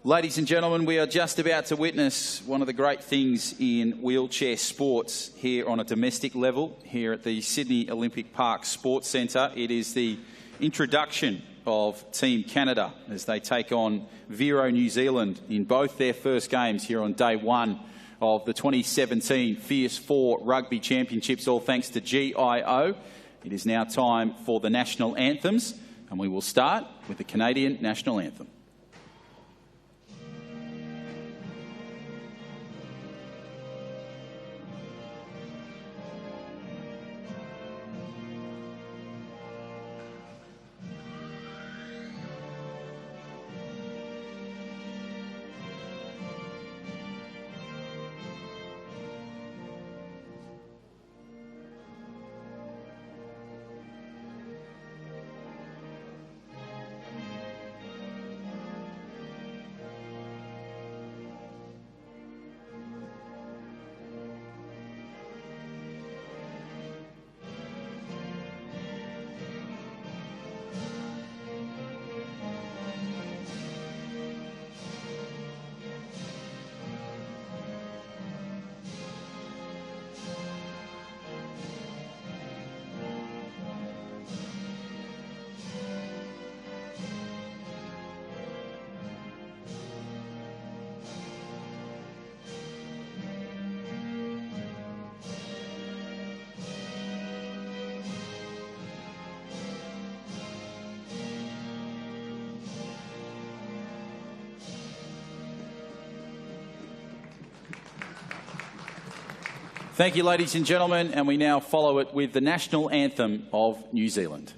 Ladies and gentlemen, we are just about to witness one of the great things in wheelchair sports here on a domestic level, here at the Sydney Olympic Park Sports Centre. It is the introduction of Team Canada as they take on Vero New Zealand in both their first games here on day one of the 2017 Fierce 4 Rugby Championships, all thanks to GIO. It is now time for the national anthems, and we will start with the Canadian national anthem. Thank you, ladies and gentlemen, and we now follow it with the national anthem of New Zealand.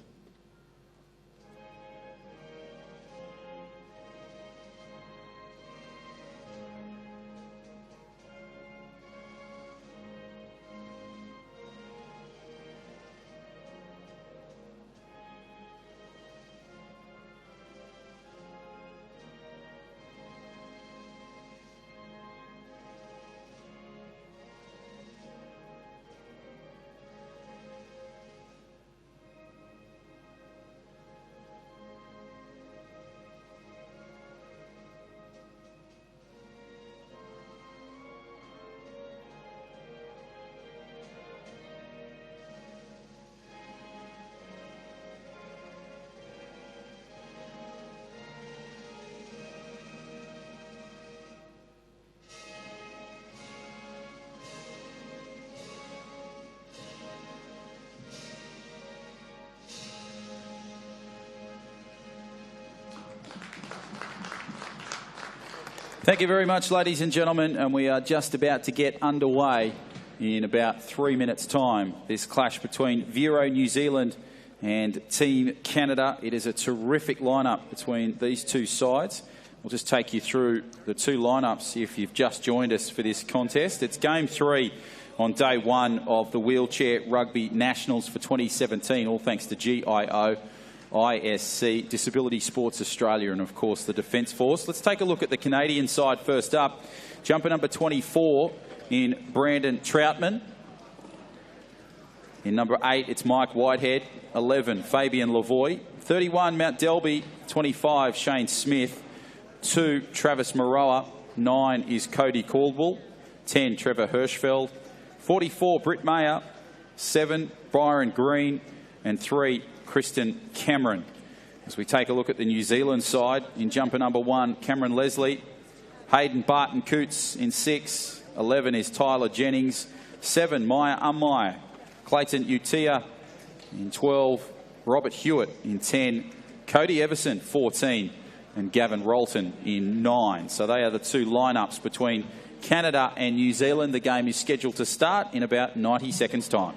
Thank you very much, ladies and gentlemen, and we are just about to get underway in about 3 minutes' time. This clash between Vero New Zealand and Team Canada. It is a terrific lineup between these two sides. We'll just take you through the two lineups if you've just joined us for this contest. It's Game 3 on day one of the Wheelchair Rugby Nationals for 2017, all thanks to GIO, ISC, Disability Sports Australia, and of course the Defence Force. Let's take a look at the Canadian side first up. Jumper number 24 in Brandon Troutman. In number 8, it's Mike Whitehead. 11, Fabian Lavoie. 31, Mount Delby. 25, Shane Smith. 2, Travis Maroa. 9 is Cody Caldwell. 10, Trevor Hirschfeld. 44, Britt Mayer. 7, Byron Green. And 3, Kristen Cameron. As we take a look at the New Zealand side, in jumper number 1, Cameron Leslie. Hayden Barton Coots in 6. 11 is Tyler Jennings. 7, Maya Ummeyer. Clayton Utia in 12. Robert Hewitt in 10. Cody Everson, 14. And Gavin Rolton in 9. So they are the two lineups between Canada and New Zealand. The game is scheduled to start in about 90 seconds' time.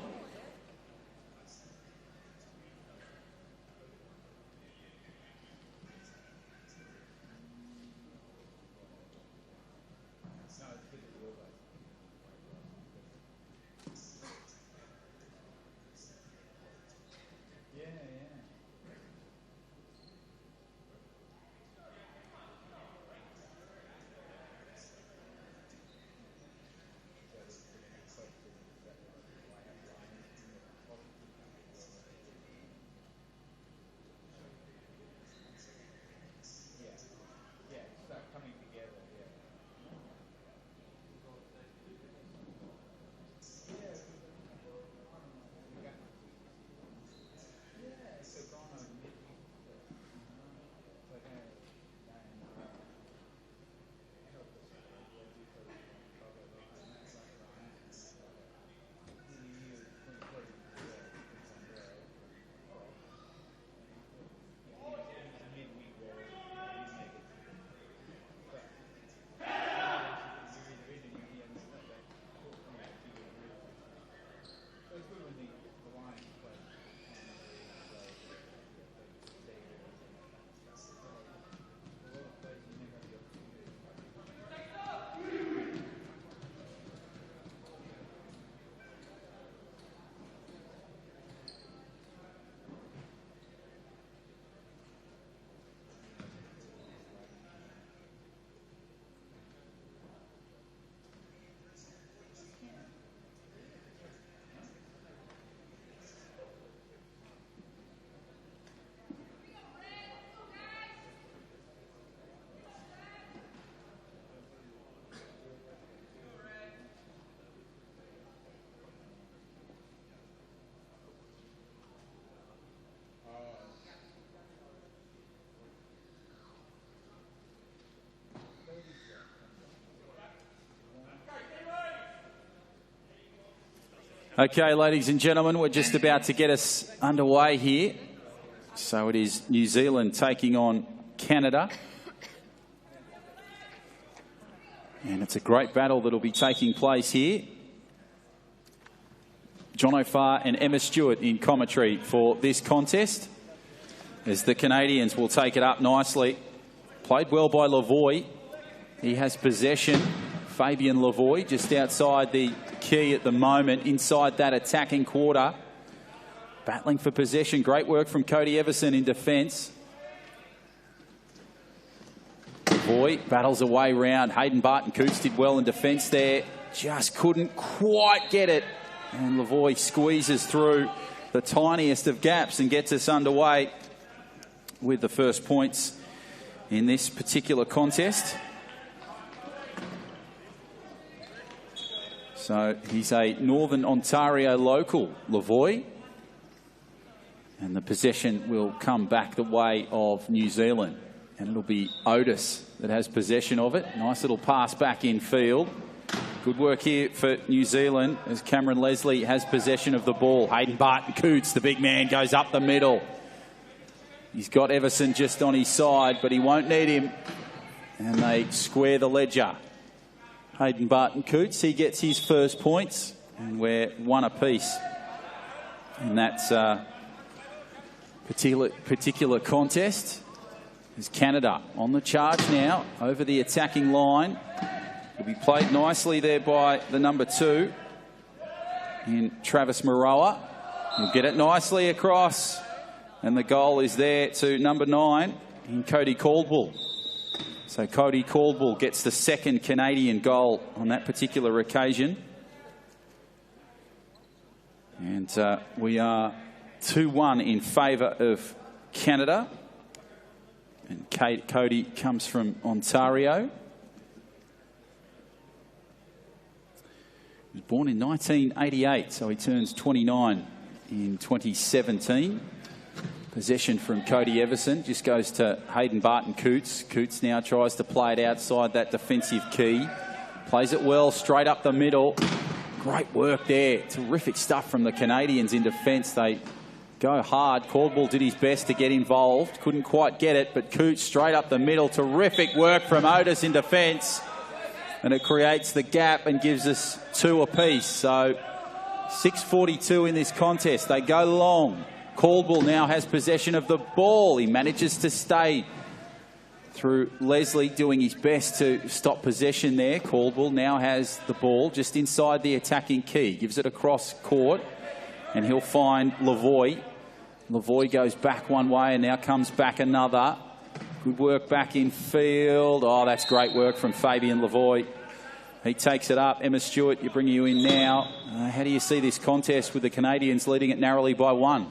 Okay, ladies and gentlemen, we're just about to get us underway here. So it is New Zealand taking on Canada. And it's a great battle that'll be taking place here. John O'Farr and Emma Stewart in commentary for this contest, as the Canadians will take it up nicely. Played well by Lavoie. He has possession. Fabian Lavoie just outside the key at the moment, inside that attacking quarter. Battling for possession. Great work from Cody Everson in defence. Lavoie battles away round. Hayden Barton-Coots did well in defence there. Just couldn't quite get it. And Lavoie squeezes through the tiniest of gaps and gets us underway with the first points in this particular contest. So he's a Northern Ontario local, Lavoie. And the possession will come back the way of New Zealand. And it'll be Otis that has possession of it. Nice little pass back in field. Good work here for New Zealand as Cameron Leslie has possession of the ball. Hayden Barton-Coots, the big man, goes up the middle. He's got Everson just on his side, but he won't need him. And they square the ledger. Hayden Barton-Coots, he gets his first points, and we're one apiece in that particular contest. There's Canada on the charge now, over the attacking line. Will be played nicely there by the number 2 in Travis Maroa. He'll get it nicely across, and the goal is there to number 9 in Cody Caldwell. So Cody Caldwell gets the second Canadian goal on that particular occasion. And we are 2-1 in favour of Canada. And Cody comes from Ontario. He was born in 1988, so he turns 29 in 2017. Possession from Cody Everson just goes to Hayden Barton-Coots. Coots now tries to play it outside that defensive key. Plays it well, straight up the middle. Great work there. Terrific stuff from the Canadians in defence. They go hard. Caldwell did his best to get involved. Couldn't quite get it, but Coots straight up the middle. Terrific work from Otis in defence. And it creates the gap and gives us 2 apiece. So 6:42 in this contest. They go long. Caldwell now has possession of the ball. He manages to stay through Leslie doing his best to stop possession there. Caldwell now has the ball just inside the attacking key. Gives it across court and he'll find Lavoie. Lavoie goes back one way and now comes back another. Good work back in field. Oh, that's great work from Fabian Lavoie. He takes it up. Emma Stewart, you bring you in now. How do you see this contest with the Canadians leading it narrowly by 1?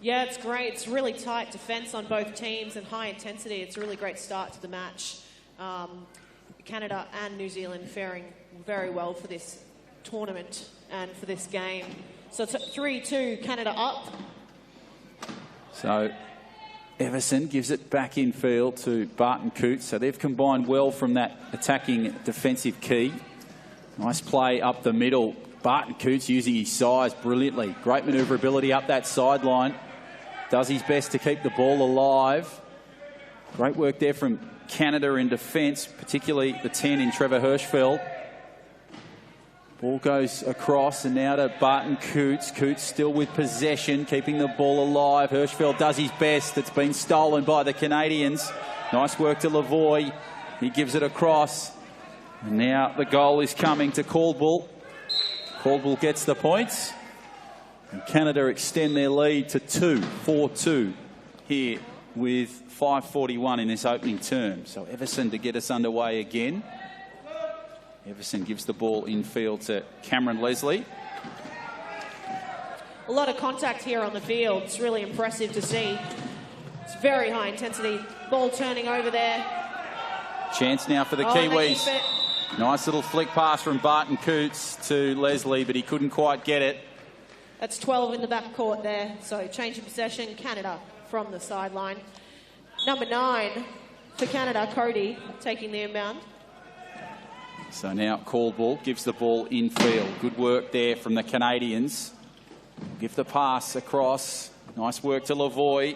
Yeah, it's great. It's really tight defence on both teams and high intensity. It's a really great start to the match. Canada and New Zealand faring very well for this tournament and for this game. So it's 3-2, Canada up. So Everson gives it back in field to Barton-Coots. So they've combined well from that attacking defensive key. Nice play up the middle. Barton-Coots using his size brilliantly. Great manoeuvrability up that sideline. Does his best to keep the ball alive. Great work there from Canada in defence, particularly the 10 in Trevor Hirschfeld. Ball goes across and now to Barton-Coots. Coots still with possession, keeping the ball alive. Hirschfeld does his best. It's been stolen by the Canadians. Nice work to Lavoie. He gives it across. And now the goal is coming to Caldwell. Caldwell gets the points. And Canada extend their lead to 4-2 here with 5:41 in this opening term. So Everson to get us underway again. Everson gives the ball in field to Cameron Leslie. A lot of contact here on the field. It's really impressive to see. It's very high intensity. Ball turning over there. Chance now for the Kiwis. Nice little flick pass from Barton-Coots to Leslie, but he couldn't quite get it. That's 12 in the back court there. So change of possession, Canada from the sideline. Number 9 for Canada, Cody, taking the inbound. So now Caldwell gives the ball infield. Good work there from the Canadians. Give the pass across. Nice work to Lavoie.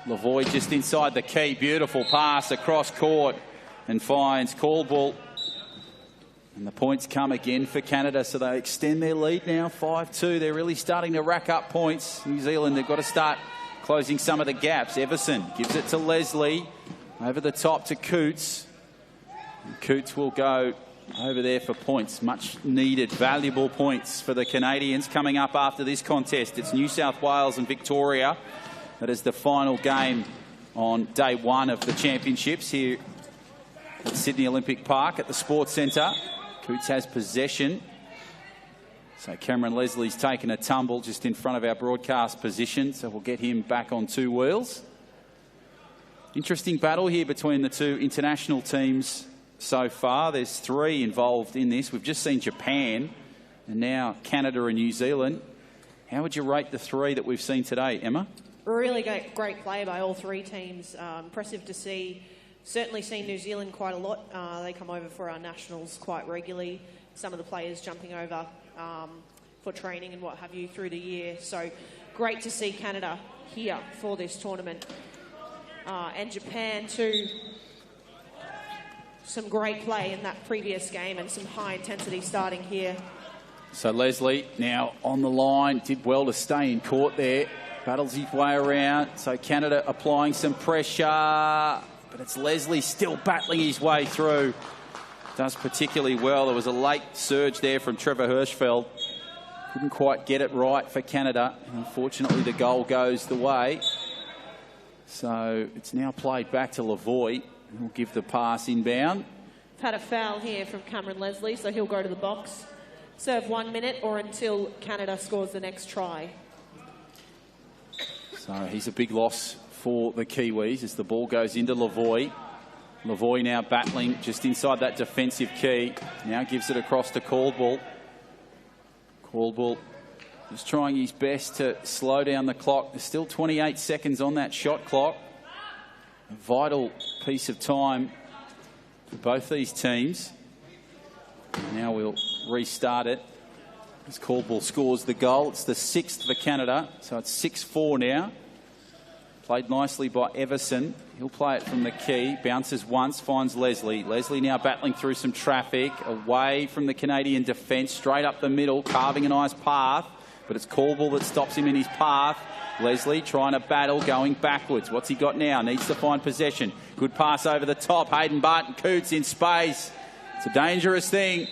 Lavoie just inside the key. Beautiful pass across court and finds Caldwell. And the points come again for Canada, so they extend their lead now, 5-2. They're really starting to rack up points. New Zealand, they've got to start closing some of the gaps. Everson gives it to Leslie. Over the top to Coots. And Coots will go over there for points. Much needed, valuable points for the Canadians coming up after this contest. It's New South Wales and Victoria. That is the final game on day one of the championships here at Sydney Olympic Park at the Sports Centre. Coots has possession. So Cameron Leslie's taken a tumble just in front of our broadcast position. So we'll get him back on two wheels. Interesting battle here between the two international teams so far. There's three involved in this. We've just seen Japan and now Canada and New Zealand. How would you rate the three that we've seen today, Emma? Really great play by all three teams. Impressive to see. Certainly seen New Zealand quite a lot. They come over for our nationals quite regularly. Some of the players jumping over for training and what have you through the year. So great to see Canada here for this tournament. And Japan too. Some great play in that previous game and some high intensity starting here. So Leslie now on the line. Did well to stay in court there. Battles his way around. So Canada applying some pressure. But it's Leslie still battling his way through. Does particularly well. There was a late surge there from Trevor Hirschfeld. Couldn't quite get it right for Canada. Unfortunately, the goal goes the way. So it's now played back to Lavoie. He'll give the pass inbound. Had a foul here from Cameron Leslie, so he'll go to the box. Serve 1 minute or until Canada scores the next try. So he's a big loss for the Kiwis as the ball goes into Lavoie. Lavoie now battling just inside that defensive key. Now gives it across to Caldwell. Caldwell is trying his best to slow down the clock. There's still 28 seconds on that shot clock. A vital piece of time for both these teams. Now we'll restart it as Caldwell scores the goal. It's the 6th for Canada, so it's 6-4 now. Played nicely by Everson. He'll play it from the key. Bounces once, finds Leslie. Leslie now battling through some traffic, away from the Canadian defence, straight up the middle, carving a nice path. But it's Caldwell that stops him in his path. Leslie trying to battle, going backwards. What's he got now? Needs to find possession. Good pass over the top. Hayden Barton Coots in space. It's a dangerous thing.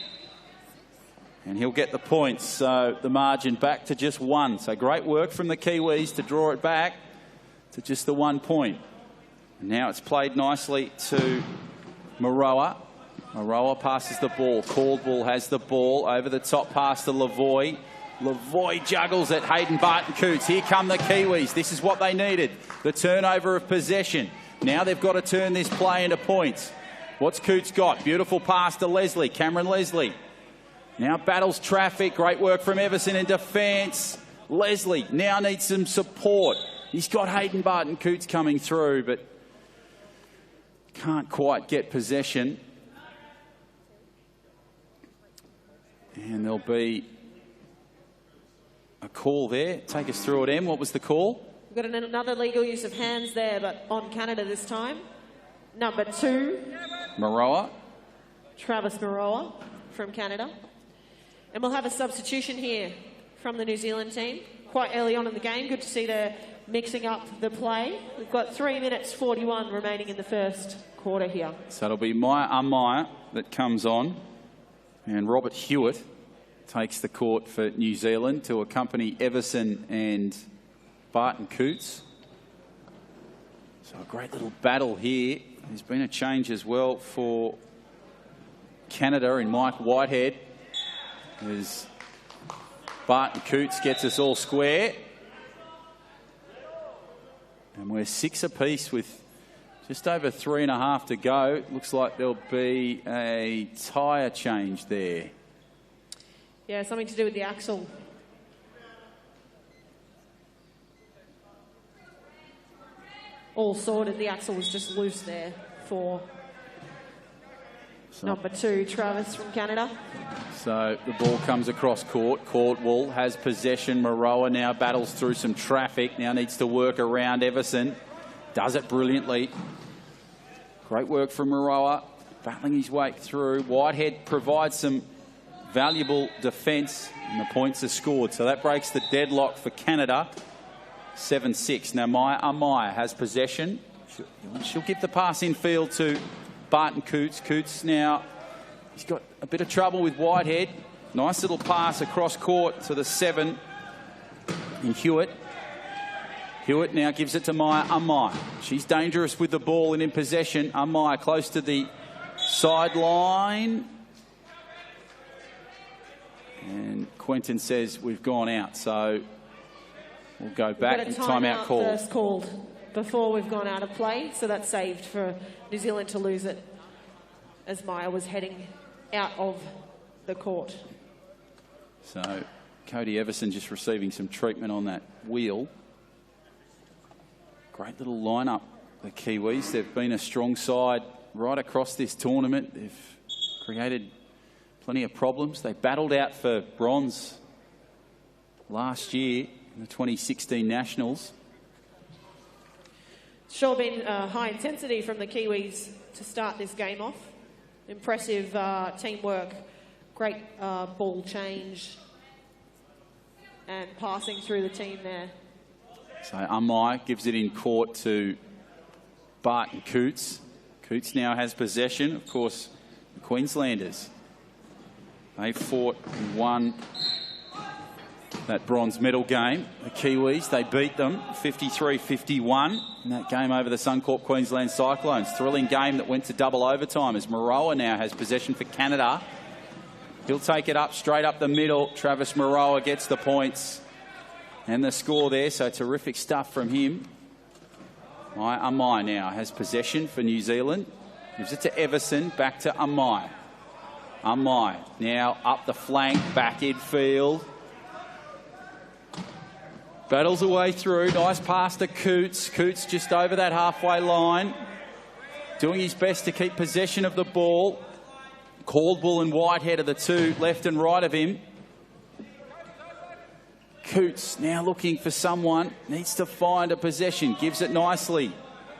And he'll get the points. So the margin back to just one. So great work from the Kiwis to draw it back to just the 1 point. And now it's played nicely to Moroa. Moroa passes the ball. Caldwell has the ball. Over the top pass to Lavoie. Lavoie juggles it. Hayden Barton Coots. Here come the Kiwis. This is what they needed. The turnover of possession. Now they've got to turn this play into points. What's Coots got? Beautiful pass to Leslie. Cameron Leslie. Now battles traffic. Great work from Everson in defence. Leslie now needs some support. He's got Hayden Barton Coots coming through, but can't quite get possession. And there'll be a call there. Take us through it, Em. What was the call? We've got another legal use of hands there, but on Canada this time. Number 2. Moroa. Travis Moroa from Canada. And we'll have a substitution here from the New Zealand team. Quite early on in the game. Good to see they're mixing up the play. We've got 3 minutes 41 remaining in the first quarter here. So it'll be Maya Amaya that comes on. And Robert Hewitt takes the court for New Zealand to accompany Everson and Barton Coots. So a great little battle here. There's been a change as well for Canada in Mike Whitehead, as Barton Coots gets us all square. And we're 6 apiece with just over 3.5 to go. Looks like there'll be a tyre change there. Yeah, something to do with the axle. All sorted. The axle was just loose there for Number 2, Travis from Canada. So the ball comes across court. Caldwell has possession. Maroa now battles through some traffic. Now needs to work around Everson. Does it brilliantly. Great work from Maroa. Battling his way through. Whitehead provides some valuable defence and the points are scored. So that breaks the deadlock for Canada. 7-6. Now Amaya has possession. She'll give the pass in field to Barton Coots. Coots now, he's got a bit of trouble with Whitehead. Nice little pass across court to the 7 in Hewitt. Hewitt now gives it to Amaya. She's dangerous with the ball and in possession. Amaya close to the sideline. And Quentin says we've gone out. So we'll go back and timeout call. First called before we've gone out of play, so that's saved for New Zealand to lose it as Maya was heading out of the court. So Cody Everson just receiving some treatment on that wheel. Great little lineup, the Kiwis. They've been a strong side right across this tournament. They've created plenty of problems. They battled out for bronze last year in the 2016 Nationals. Sure been high intensity from the Kiwis to start this game off. Impressive teamwork, great ball change and passing through the team there. So Amai gives it in court to Barton Coots. Coots now has possession. Of course, the Queenslanders. They fought and won that bronze medal game. The Kiwis, they beat them 53-51 in that game over the Suncorp Queensland Cyclones. Thrilling game that went to double overtime as Maroa now has possession for Canada. He'll take it up straight up the middle. Travis Maroa gets the points and the score there. So terrific stuff from him. Amai now has possession for New Zealand. Gives it to Everson, back to Amai. Amai now up the flank, back infield. Battles away through. Nice pass to Coots. Coots just over that halfway line. Doing his best to keep possession of the ball. Caldwell and Whitehead are the two left and right of him. Coots now looking for someone. Needs to find a possession. Gives it nicely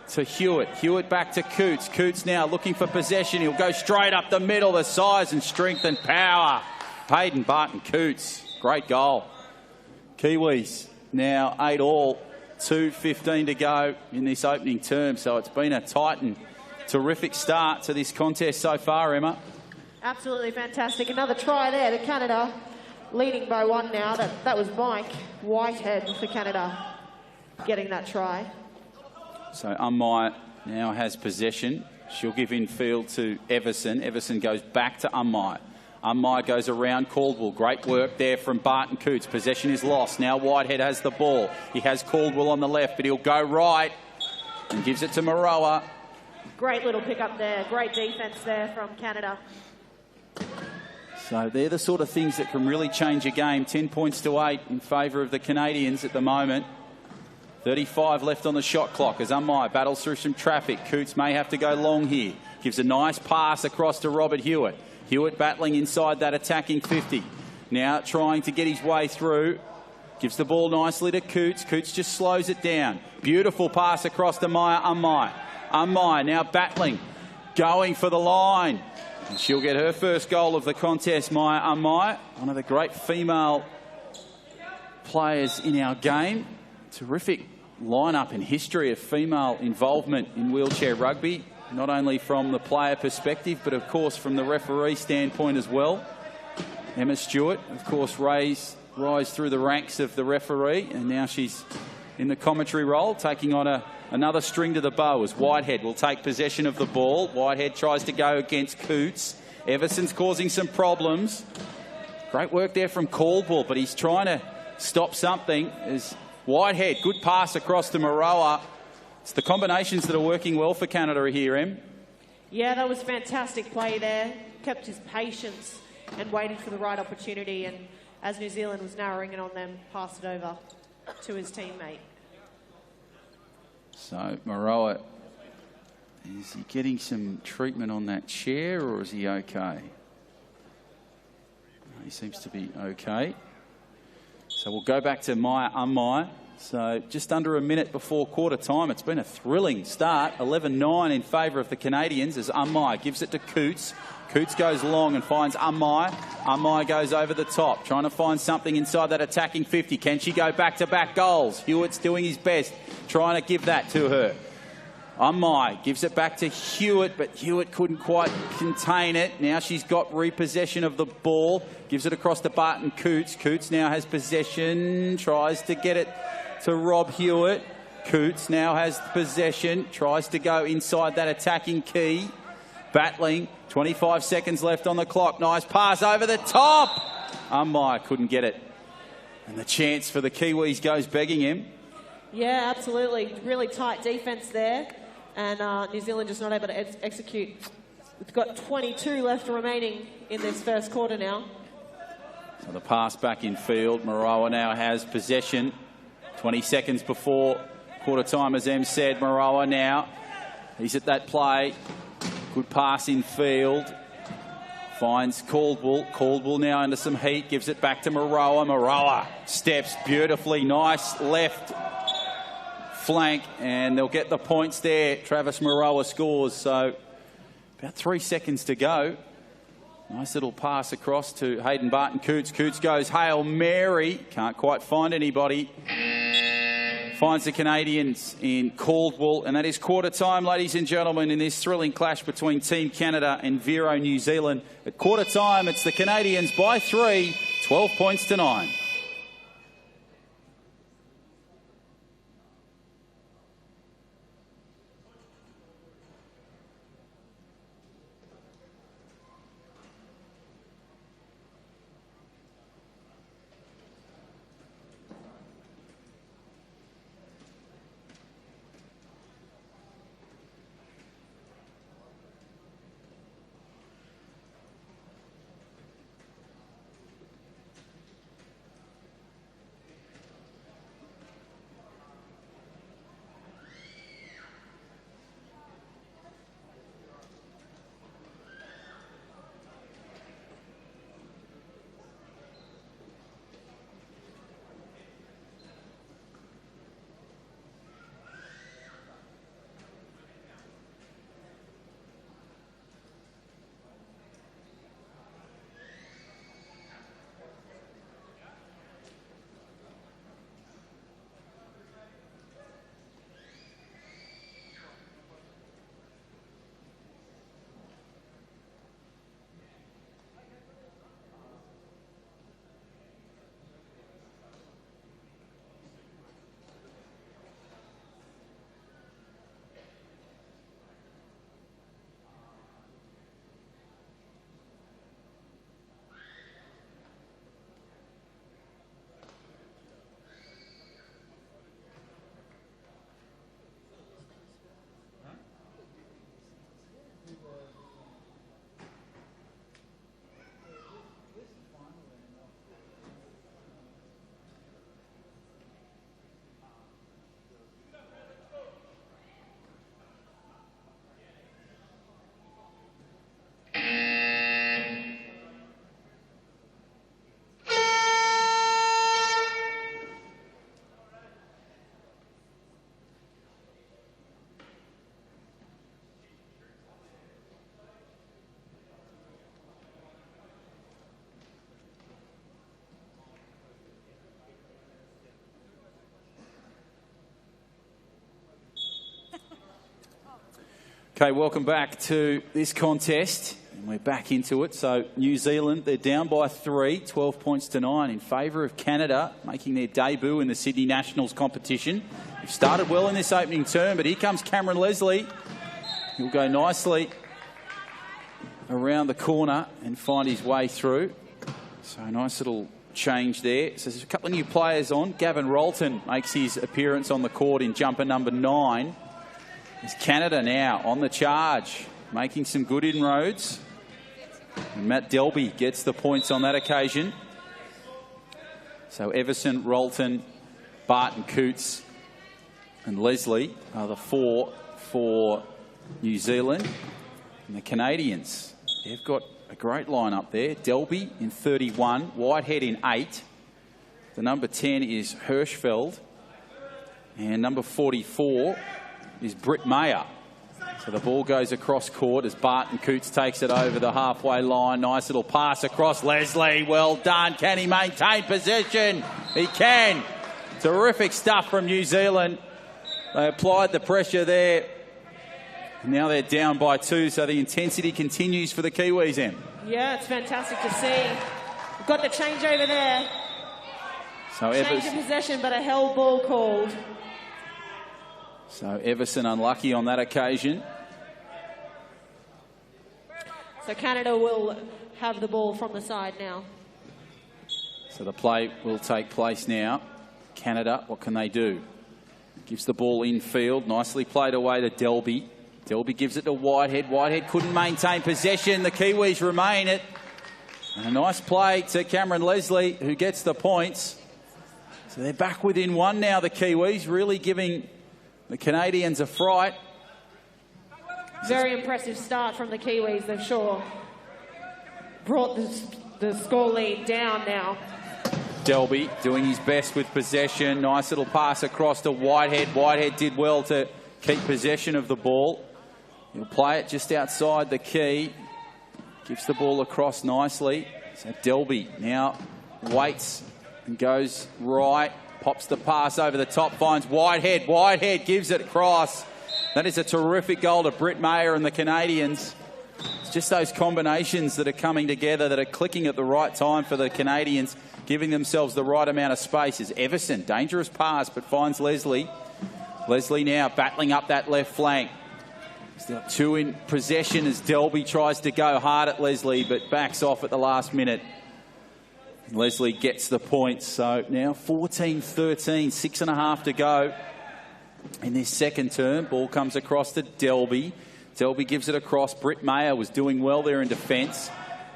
to Hewitt. Hewitt back to Coots. Coots now looking for possession. He'll go straight up the middle. The size and strength and power. Hayden Barton Coots. Great goal. Kiwis now 8-all. 2:15 to go in this opening term. So it's been a tight and terrific start to this contest so far, Emma. Absolutely fantastic. Another try there to Canada. Leading by 1 now. That was Mike Whitehead for Canada getting that try. So Amai now has possession. She'll give in field to Everson. Everson goes back to Amai. Amai goes around Caldwell. Great work there from Barton Coots. Possession is lost. Now Whitehead has the ball. He has Caldwell on the left, but he'll go right and gives it to Maroa. Great little pick up there. Great defence there from Canada. So they're the sort of things that can really change a game. 10 points to 8 in favour of the Canadians at the moment. 35 left on the shot clock as Amai battles through some traffic. Coots may have to go long here. Gives a nice pass across to Robert Hewitt. Hewitt battling inside that attacking 50. Now trying to get his way through. Gives the ball nicely to Coots. Coots just slows it down. Beautiful pass across to Maya Amai. Amai now battling. Going for the line. And she'll get her first goal of the contest, Maya Amai. One of the great female players in our game. Terrific lineup and history of female involvement in wheelchair rugby, not only from the player perspective, but of course from the referee standpoint as well. Emma Stewart, of course, rise through the ranks of the referee, and now she's in the commentary role, taking on another string to the bow as Whitehead will take possession of the ball. Whitehead tries to go against Coots. Everson's causing some problems. Great work there from Caldwell, but he's trying to stop something as Whitehead, good pass across to Maroa. It's the combinations that are working well for Canada here, Em. Yeah, that was fantastic play there. Kept his patience and waited for the right opportunity. And as New Zealand was narrowing in on them, passed it over to his teammate. So Maroa Is he getting some treatment on that chair, or is he okay? He seems to be okay. So we'll go back to Maya Ummai. So just under a minute before quarter time. It's been a thrilling start. 11-9 in favour of the Canadians as Ummai gives it to Coots. Coots goes long and finds Ummai. Ummai goes over the top, trying to find something inside that attacking 50. Can she go back-to-back goals? Hewitt's doing his best, trying to give that to her. Ummai gives it back to Hewitt, but Hewitt couldn't quite contain it. Now she's got repossession of the ball. Gives it across to Barton Coots. Coots now has possession, tries to get it to Rob Hewitt. Coots now has possession, tries to go inside that attacking key. Battling, 25 seconds left on the clock. Nice pass over the top. Ummai couldn't get it. And the chance for the Kiwis goes begging him. Yeah, absolutely. Really tight defence there. And New Zealand just not able to execute. We've got 22 left remaining in this first quarter now. So the pass back in field. Moroa now has possession. 20 seconds before quarter time, as Em said. Moroa now. He's at that play. Good pass in field. Finds Caldwell. Caldwell now under some heat. Gives it back to Moroa. Moroa steps beautifully. Nice left flank, and they'll get the points there. Travis Moroa scores, so about 3 seconds to go. Nice little pass across to Hayden Barton Coots. Coots goes Hail Mary, can't quite find anybody. Finds the Canadians in Caldwell, and that is quarter time, ladies and gentlemen, in this thrilling clash between Team Canada and Vero New Zealand. At quarter time, it's the Canadians by 3, 12 points to 9. Okay, welcome back to this contest. And we're back into it. So New Zealand, they're down by 3, 12 points to 9 in favour of Canada, making their debut in the Sydney Nationals competition. They've started well in this opening term, but here comes Cameron Leslie. He'll go nicely around the corner and find his way through. So a nice little change there. So there's a couple of new players on. Gavin Rolton makes his appearance on the court in jumper number 9. It's Canada now on the charge, making some good inroads. And Matt Delby gets the points on that occasion. So Everson, Rolton, Barton Coots and Leslie are the 4 for New Zealand. And the Canadians, they've got a great line-up there. Delby in 31, Whitehead in 8. The number 10 is Hirschfeld. And number 44 is Britt Mayer. So the ball goes across court as Barton Coots takes it over the halfway line. Nice little pass across Leslie. Well done. Can he maintain possession? He can. Terrific stuff from New Zealand. They applied the pressure there. Now they're down by 2, so the intensity continues for the Kiwis, Em. Yeah, it's fantastic to see. We've got the change over there. So change of possession, but a held ball called. So Everson unlucky on that occasion. So Canada will have the ball from the side now. So the play will take place now. Canada, what can they do? Gives the ball infield. Nicely played away to Delby. Delby gives it to Whitehead. Whitehead couldn't maintain possession. The Kiwis remain it. And a nice play to Cameron Leslie, who gets the points. So they're back within 1 now, the Kiwis, really giving the Canadians a fright. Very impressive start from the Kiwis. They've sure brought the score lead down now. Delby doing his best with possession. Nice little pass across to Whitehead. Whitehead did well to keep possession of the ball. He'll play it just outside the key. Gives the ball across nicely. So Delby now waits and goes right. Pops the pass over the top, finds Whitehead. Whitehead gives it across. That is a terrific goal to Britt Mayer and the Canadians. It's just those combinations that are coming together, that are clicking at the right time for the Canadians, giving themselves the right amount of space. As Everson, dangerous pass, but finds Leslie. Leslie now battling up that left flank. Still 2 in possession as Delby tries to go hard at Leslie, but backs off at the last minute. Leslie gets the points. So now 14-13, 6.5 to go in this second term. Ball comes across to Delby. Delby gives it across. Britt Mayer was doing well there in defence.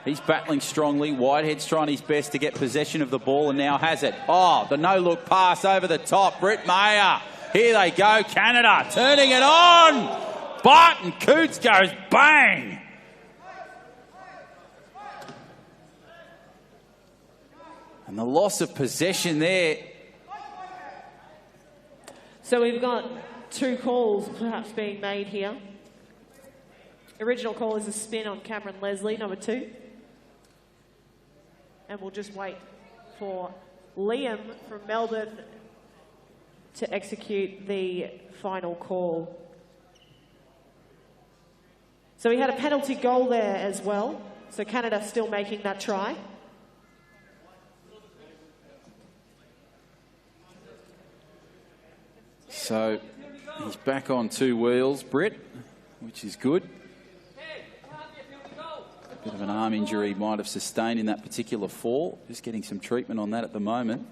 He's battling strongly. Whitehead's trying his best to get possession of the ball and now has it. Oh, the no-look pass over the top. Britt Mayer. Here they go. Canada turning it on. Barton Coots goes bang. And the loss of possession there. So we've got 2 calls perhaps being made here. Original call is a spin on Cameron Leslie, number 2. And we'll just wait for Liam from Melbourne to execute the final call. So we had a penalty goal there as well. So Canada still making that try. So he's back on 2 wheels, Britt, which is good. A bit of an arm injury he might have sustained in that particular fall. Just getting some treatment on that at the moment.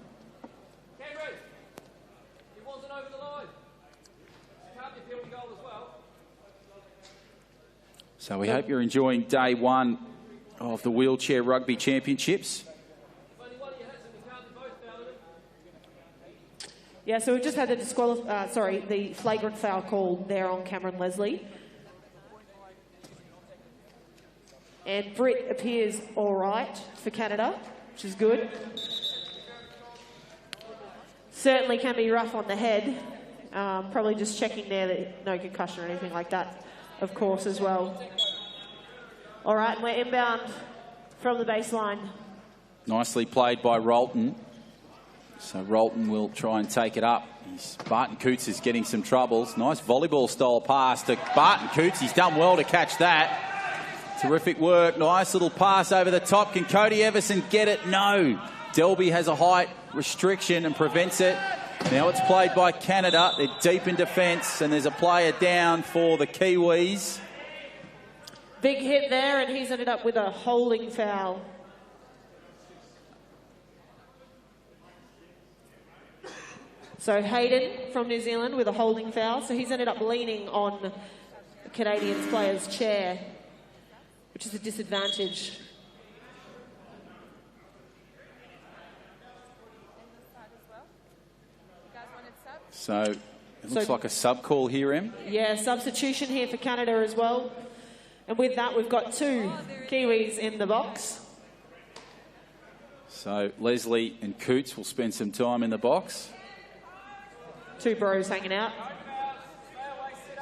So we hope you're enjoying day 1 of the Wheelchair Rugby Championships. Yeah, so we've just had the flagrant foul call there on Cameron Leslie. And Britt appears all right for Canada, which is good. Certainly can be rough on the head. Probably just checking there that no concussion or anything like that, of course, as well. All right, we're inbound from the baseline. Nicely played by Rolton. So Rolton will try and take it up. Barton Coots is getting some troubles. Nice volleyball style pass to Barton Coots. He's done well to catch that. Terrific work. Nice little pass over the top. Can Cody Everson get it? No. Delby has a height restriction and prevents it. Now it's played by Canada. They're deep in defence and there's a player down for the Kiwis. Big hit there and he's ended up with a holding foul. So Hayden from New Zealand with a holding foul. So he's ended up leaning on the Canadian player's chair, which is a disadvantage. So It looks like a sub call here, Em. Yeah, substitution here for Canada as well. And with that, we've got 2 Kiwis in the box. So Leslie and Coots will spend some time in the box. 2 bros hanging out.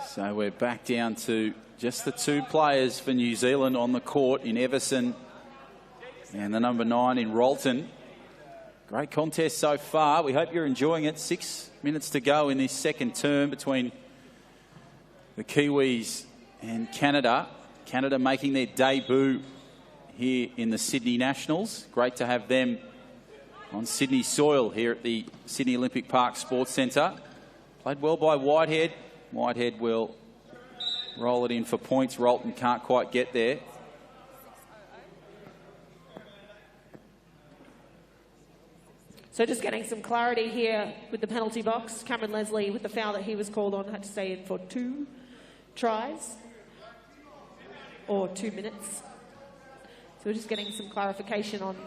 So we're back down to just the 2 players for New Zealand on the court in Everson and the number 9 in Rolton. Great contest so far. We hope you're enjoying it. 6 minutes to go in this second term between the Kiwis and Canada. Canada making their debut here in the Sydney Nationals. Great to have them on Sydney soil here at the Sydney Olympic Park Sports Centre. Played well by Whitehead. Whitehead will roll it in for points. Rolton can't quite get there. So just getting some clarity here with the penalty box. Cameron Leslie, with the foul that he was called on, had to stay in for 2 tries or 2 minutes. So we're just getting some clarification on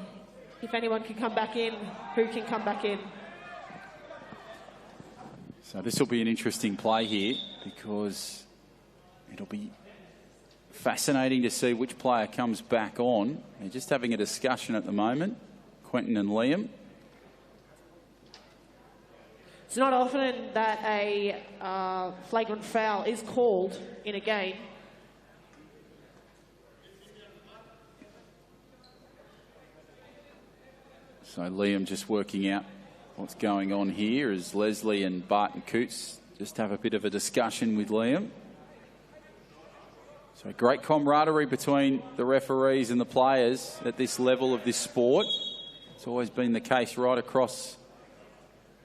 if anyone can come back in, who can come back in. So this will be an interesting play here because it'll be fascinating to see which player comes back on. They're just having a discussion at the moment, Quentin and Liam. It's not often that a flagrant foul is called in a game. So Liam just working out what's going on here as Leslie and Barton Coots just have a bit of a discussion with Liam. So great camaraderie between the referees and the players at this level of this sport. It's always been the case right across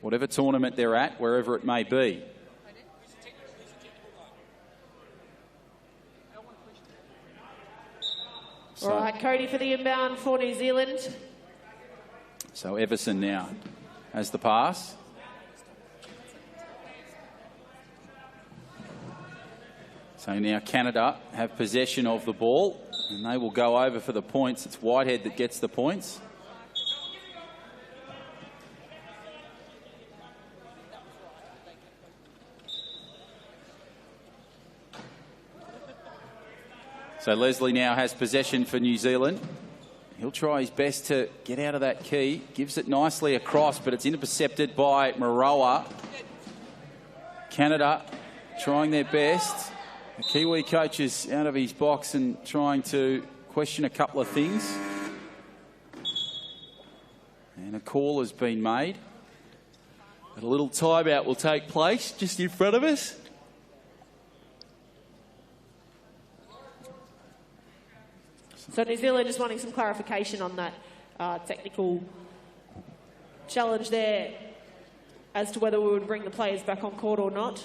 whatever tournament they're at, wherever it may be. All right, Cody for the inbound for New Zealand. So Everson now has the pass. So now Canada have possession of the ball and they will go over for the points. It's Whitehead that gets the points. So Leslie now has possession for New Zealand. He'll try his best to get out of that key. Gives it nicely across, but it's intercepted by Maroa. Canada trying their best. The Kiwi coach is out of his box and trying to question a couple of things. And a call has been made. But a little timeout will take place just in front of us. So New Zealand just wanting some clarification on that technical challenge there as to whether we would bring the players back on court or not.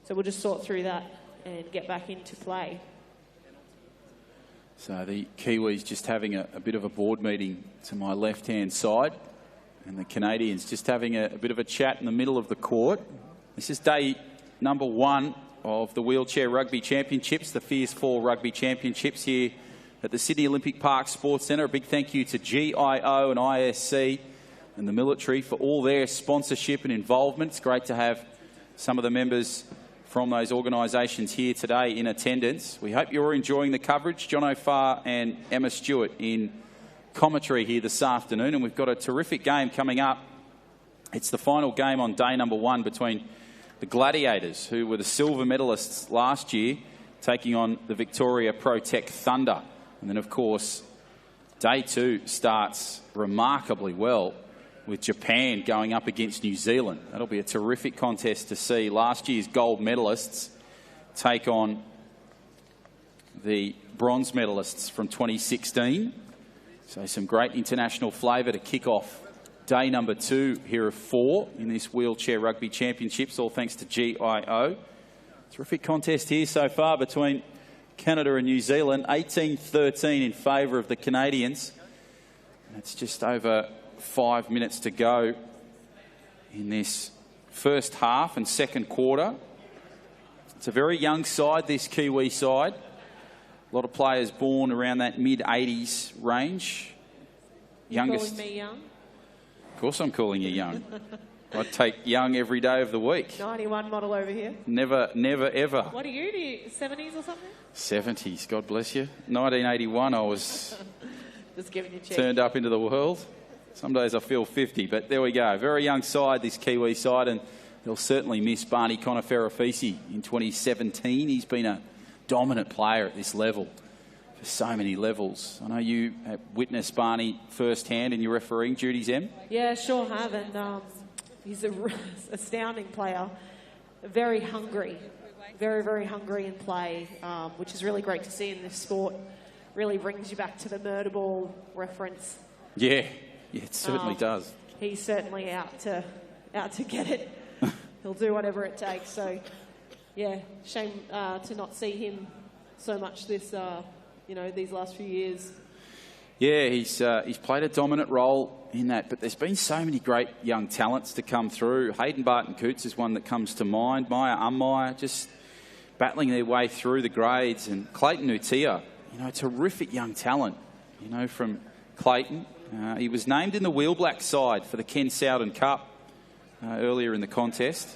So we'll just sort through that and get back into play. So the Kiwis just having a bit of a board meeting to my left-hand side, and the Canadians just having a bit of a chat in the middle of the court. This is day number 1 of the Wheelchair Rugby Championships, the Fierce 4 Rugby Championships here at the Sydney Olympic Park Sports Centre. A big thank you to GIO and ISC and the military for all their sponsorship and involvement. It's great to have some of the members from those organisations here today in attendance. We hope you're enjoying the coverage. John O'Farr and Emma Stewart in commentary here this afternoon, and we've got a terrific game coming up. It's the final game on day number 1 between the Gladiators, who were the silver medalists last year, taking on the Victoria Protect Thunder. And then, of course, day 2 starts remarkably well with Japan going up against New Zealand. That'll be a terrific contest to see. Last year's gold medalists take on the bronze medalists from 2016. So some great international flavour to kick off day number 2 here of 4 in this Wheelchair Rugby Championships, all thanks to GIO. Terrific contest here so far between Canada and New Zealand. 18-13 in favour of the Canadians. And it's just over 5 minutes to go in this first half and second quarter. It's a very young side, this Kiwi side. A lot of players born around that mid-80s range. You're calling me young? Of course I'm calling you young. I'd take young every day of the week. 91 model over here. Never, ever. What are you? 70s or something? 70s, God bless you. 1981, I was Just giving you a check. turned up into the world. Some days I feel 50, but there we go. Very young side, this Kiwi side, and they'll certainly miss Barney Conoferafisi in 2017. He's been a dominant player at this level for so many levels. I know you have witnessed Barney firsthand in your refereeing duties, Em. Yeah, sure have, and he's an astounding player. Very hungry, very, very hungry in play, which is really great to see in this sport. Really brings you back to the murder ball reference. Yeah, it certainly does. He's certainly out to get it. He'll do whatever it takes. So, yeah, shame to not see him so much this, these last few years. Yeah, he's played a dominant role in that, but there's been so many great young talents to come through. Hayden Barton-Coots is one that comes to mind. Maya Ummire just battling their way through the grades, and Clayton Utia, terrific young talent, from Clayton. He was named in the Wheel Black side for the Ken Sowden Cup earlier in the contest.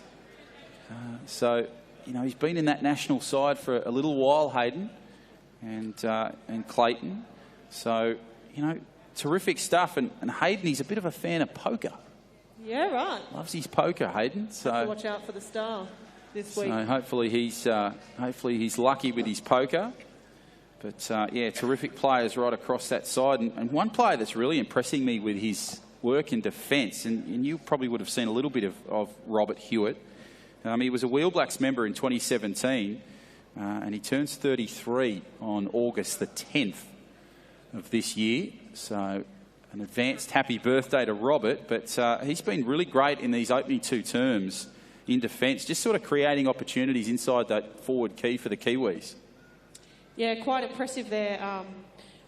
So, he's been in that national side for a little while, Hayden and Clayton. So, terrific stuff. And Hayden, he's a bit of a fan of poker. Yeah, right. Loves his poker, Hayden. So have to watch out for the star this week. So hopefully he's lucky with his poker. But, yeah, terrific players right across that side. And one player that's really impressing me with his work in defence, and you probably would have seen a little bit of Robert Hewitt. He was a Wheel Blacks member in 2017, and he turns 33 on August the 10th of this year. So an advanced happy birthday to Robert. But he's been really great in these opening two terms in defence, just sort of creating opportunities inside that forward key for the Kiwis. Yeah, quite impressive there.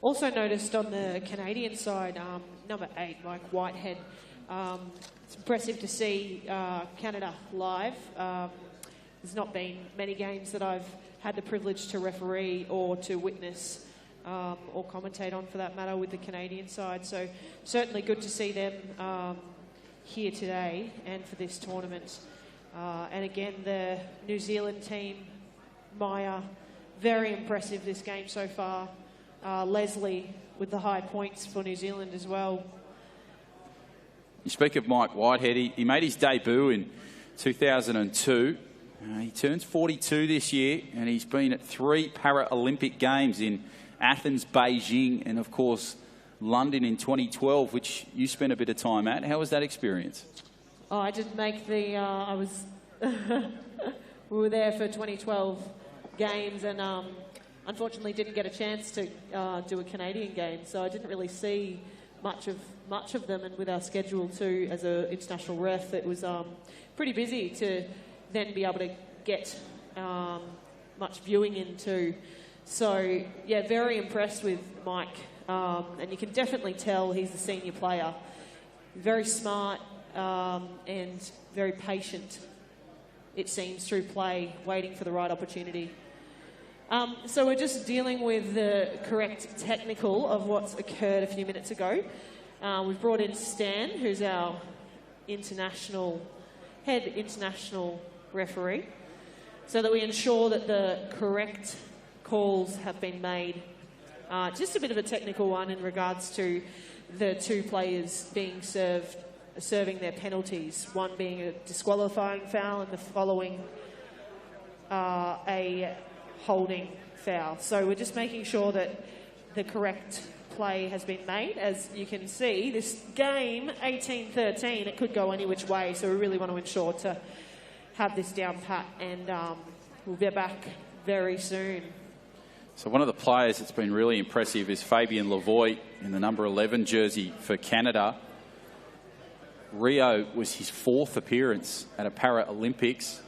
Also noticed on the Canadian side, number 8, Mike Whitehead. It's impressive to see Canada live. There's not been many games that I've had the privilege to referee or to witness or commentate on, for that matter, with the Canadian side. So certainly good to see them here today and for this tournament. And again, the New Zealand team, Maya, very impressive this game so far. Leslie with the high points for New Zealand as well. You speak of Mike Whitehead. He made his debut in 2002. He turns 42 this year, and he's been at 3 Paralympic Games in Athens, Beijing, and of course London in 2012, which you spent a bit of time at. How was that experience? Oh, I didn't make the... we were there for 2012 games, and unfortunately didn't get a chance to do a Canadian game, so I didn't really see much of them. And with our schedule too, as an international ref, it was pretty busy to then be able to get much viewing into. So yeah, very impressed with Mike, and you can definitely tell he's a senior player. Very smart and very patient, it seems, through play, waiting for the right opportunity. So we're just dealing with the correct technical of what's occurred a few minutes ago. We've brought in Stan, who's our head international referee, so that we ensure that the correct calls have been made. Just a bit of a technical one in regards to the 2 players being serving their penalties, one being a disqualifying foul and the following a holding foul. So we're just making sure that the correct play has been made. As you can see, this game, 18-13, it could go any which way, so we really want to ensure to have this down pat, and we'll be back very soon. So one of the players that's been really impressive is Fabian Lavoie in the number 11 jersey for Canada. Rio was his 4th appearance at a Paralympics.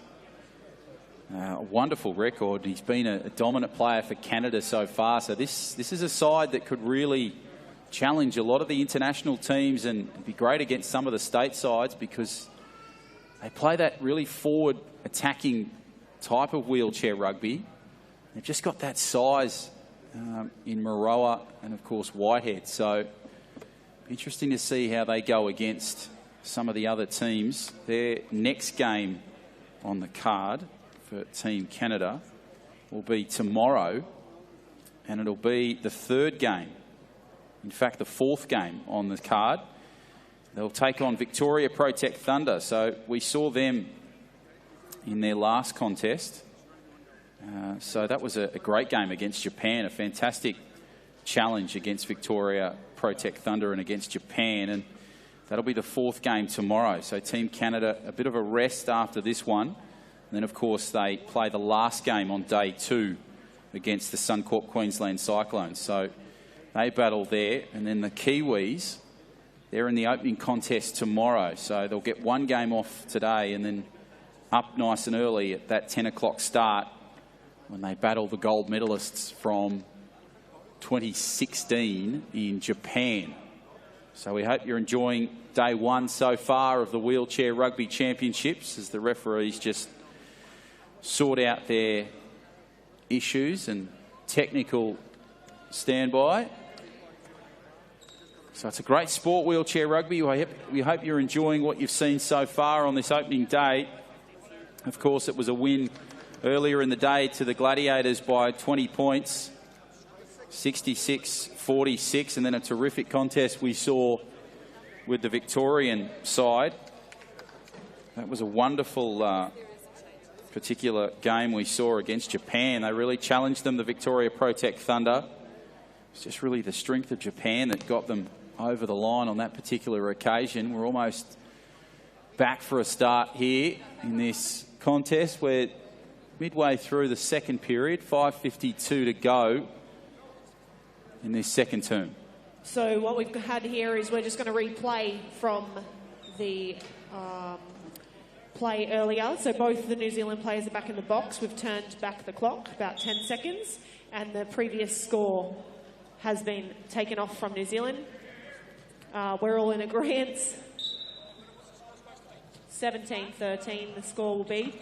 A wonderful record. He's been a dominant player for Canada so far. So this is a side that could really challenge a lot of the international teams and be great against some of the state sides, because they play that really forward attacking type of wheelchair rugby. They've just got that size in Maroa and, of course, Whitehead. So interesting to see how they go against some of the other teams. Their next game on the card for Team Canada will be tomorrow, and it'll be the third game, in fact the fourth game on the card. They'll take on Victoria Protect Thunder. So we saw them in their last contest. So that was a great game against Japan, a fantastic challenge against Victoria Protect Thunder and against Japan. And that'll be the fourth game tomorrow. So Team Canada, a bit of a rest after this one. And then, of course, they play the last game on day 2 against the Suncorp Queensland Cyclones. So they battle there. And then the Kiwis, they're in the opening contest tomorrow. So they'll get one game off today and then up nice and early at that 10 o'clock start when they battle the gold medalists from 2016 in Japan. So we hope you're enjoying day 1 so far of the Wheelchair Rugby Championships as the referees just sort out their issues and technical standby. So it's a great sport, wheelchair rugby. We hope you're enjoying what you've seen so far on this opening day. Of course, it was a win earlier in the day to the Gladiators by 20 points, 66-46, and then a terrific contest we saw with the Victorian side. That was a wonderful particular game we saw against Japan. They really challenged them, the Victoria Protect Thunder. It's just really the strength of Japan that got them over the line on that particular occasion. We're almost back for a start here in this contest. We're midway through the second period, 5:52 to go in this second term. So what we've had here is we're just going to replay from the play earlier. So both the New Zealand players are back in the box. We've turned back the clock about 10 seconds, and the previous score has been taken off from New Zealand. We're all in agreement. 17-13 the score will be.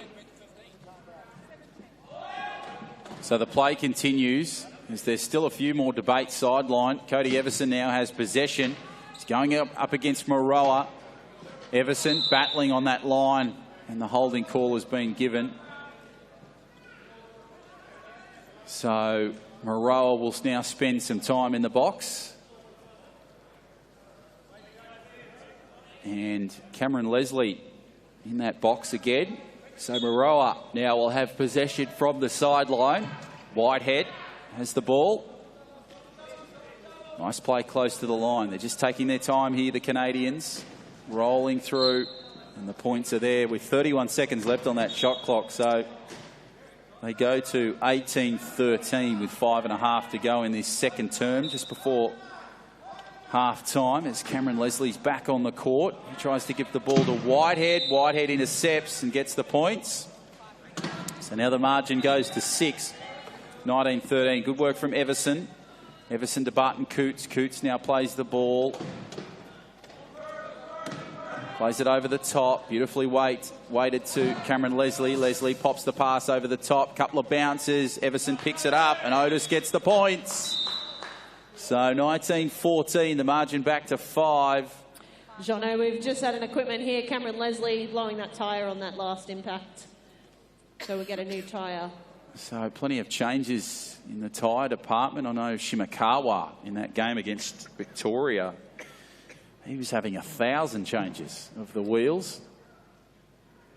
So the play continues as there's still a few more debates sideline. Cody Everson now has possession. He's going up against Moroa. Everson battling on that line, and the holding call has been given. So Moroa will now spend some time in the box. And Cameron Leslie in that box again. So Moroa now will have possession from the sideline. Whitehead has the ball. Nice play close to the line. They're just taking their time here, the Canadians. Rolling through, and the points are there with 31 seconds left on that shot clock. So they go to 18-13 with 5.5 to go in this second term, just before half-time as Cameron Leslie's back on the court. He tries to give the ball to Whitehead. Whitehead intercepts and gets the points. So now the margin goes to 6, 19-13. Good work from Everson. Everson to Barton Coots. Coots now plays the ball. Plays it over the top. Beautifully weighted to Cameron Leslie. Leslie pops the pass over the top. Couple of bounces. Everson picks it up and Otis gets the points. So 19-14, the margin back to 5. Jono, we've just had an equipment here. Cameron Leslie blowing that tyre on that last impact. So we get a new tyre. So plenty of changes in the tyre department. I know Shimakawa in that game against Victoria, he was having 1,000 changes of the wheels.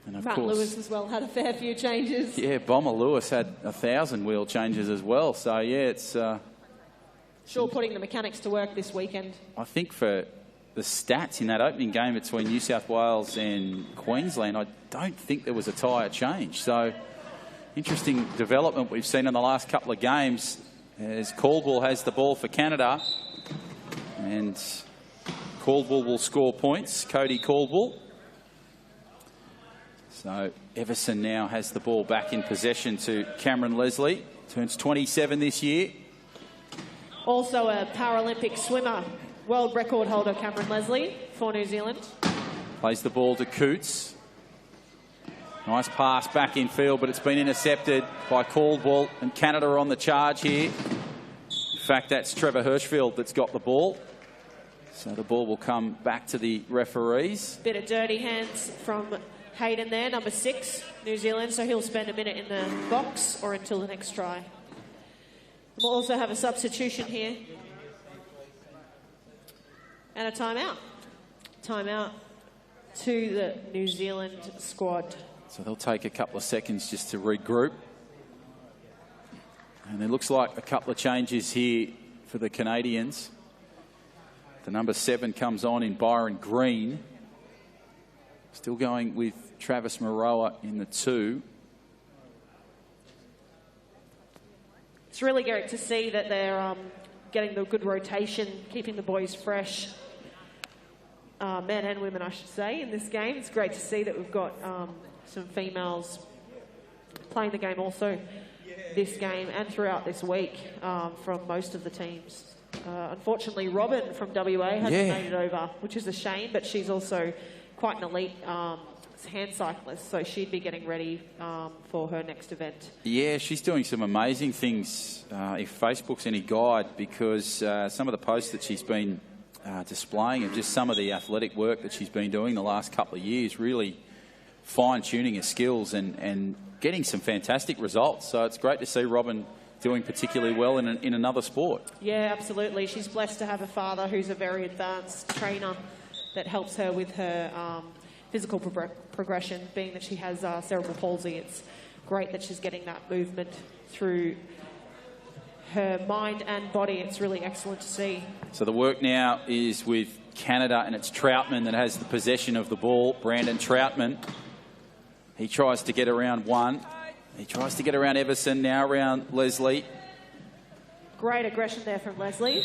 And of Matt course, Lewis as well had a fair few changes. Yeah, Bomber Lewis had 1,000 wheel changes as well. So yeah, it's... Sure putting the mechanics to work this weekend. I think for the stats in that opening game between New South Wales and Queensland, I don't think there was a tyre change. So interesting development we've seen in the last couple of games as Caldwell has the ball for Canada. And Caldwell will score points, Cody Caldwell. So Everson now has the ball back in possession to Cameron Leslie. Turns 27 this year. Also a Paralympic swimmer, world record holder Cameron Leslie for New Zealand. Plays the ball to Coots. Nice pass back in field, but it's been intercepted by Caldwell, and Canada are on the charge here. In fact, that's Trevor Hirschfield that's got the ball. So the ball will come back to the referees. Bit of dirty hands from Hayden there, number 6, New Zealand, so he'll spend a minute in the box or until the next try. We'll also have a substitution here. And a timeout. Timeout to the New Zealand squad. So they'll take a couple of seconds just to regroup. And it looks like a couple of changes here for the Canadians. The number 7 comes on in Byron Green. Still going with Travis Maroa in the 2. It's really great to see that they're getting the good rotation, keeping the boys fresh. Men and women, I should say, in this game. It's great to see that we've got some females playing the game also this game and throughout this week from most of the teams. Unfortunately, Robin from WA hasn't made it over, which is a shame, but she's also quite an elite hand cyclist, so she'd be getting ready for her next event. Yeah, she's doing some amazing things, if Facebook's any guide, because some of the posts that she's been displaying and just some of the athletic work that she's been doing the last couple of years, really fine-tuning her skills and getting some fantastic results. So it's great to see Robin doing particularly well in another sport. Yeah, absolutely. She's blessed to have a father who's a very advanced trainer that helps her with her physical progression, being that she has cerebral palsy. It's great that she's getting that movement through her mind and body. It's really excellent to see. So the work now is with Canada, and it's Troutman that has the possession of the ball. Brandon Troutman. He tries to get around one. He tries to get around Everson, now around Leslie. Great aggression there from Leslie.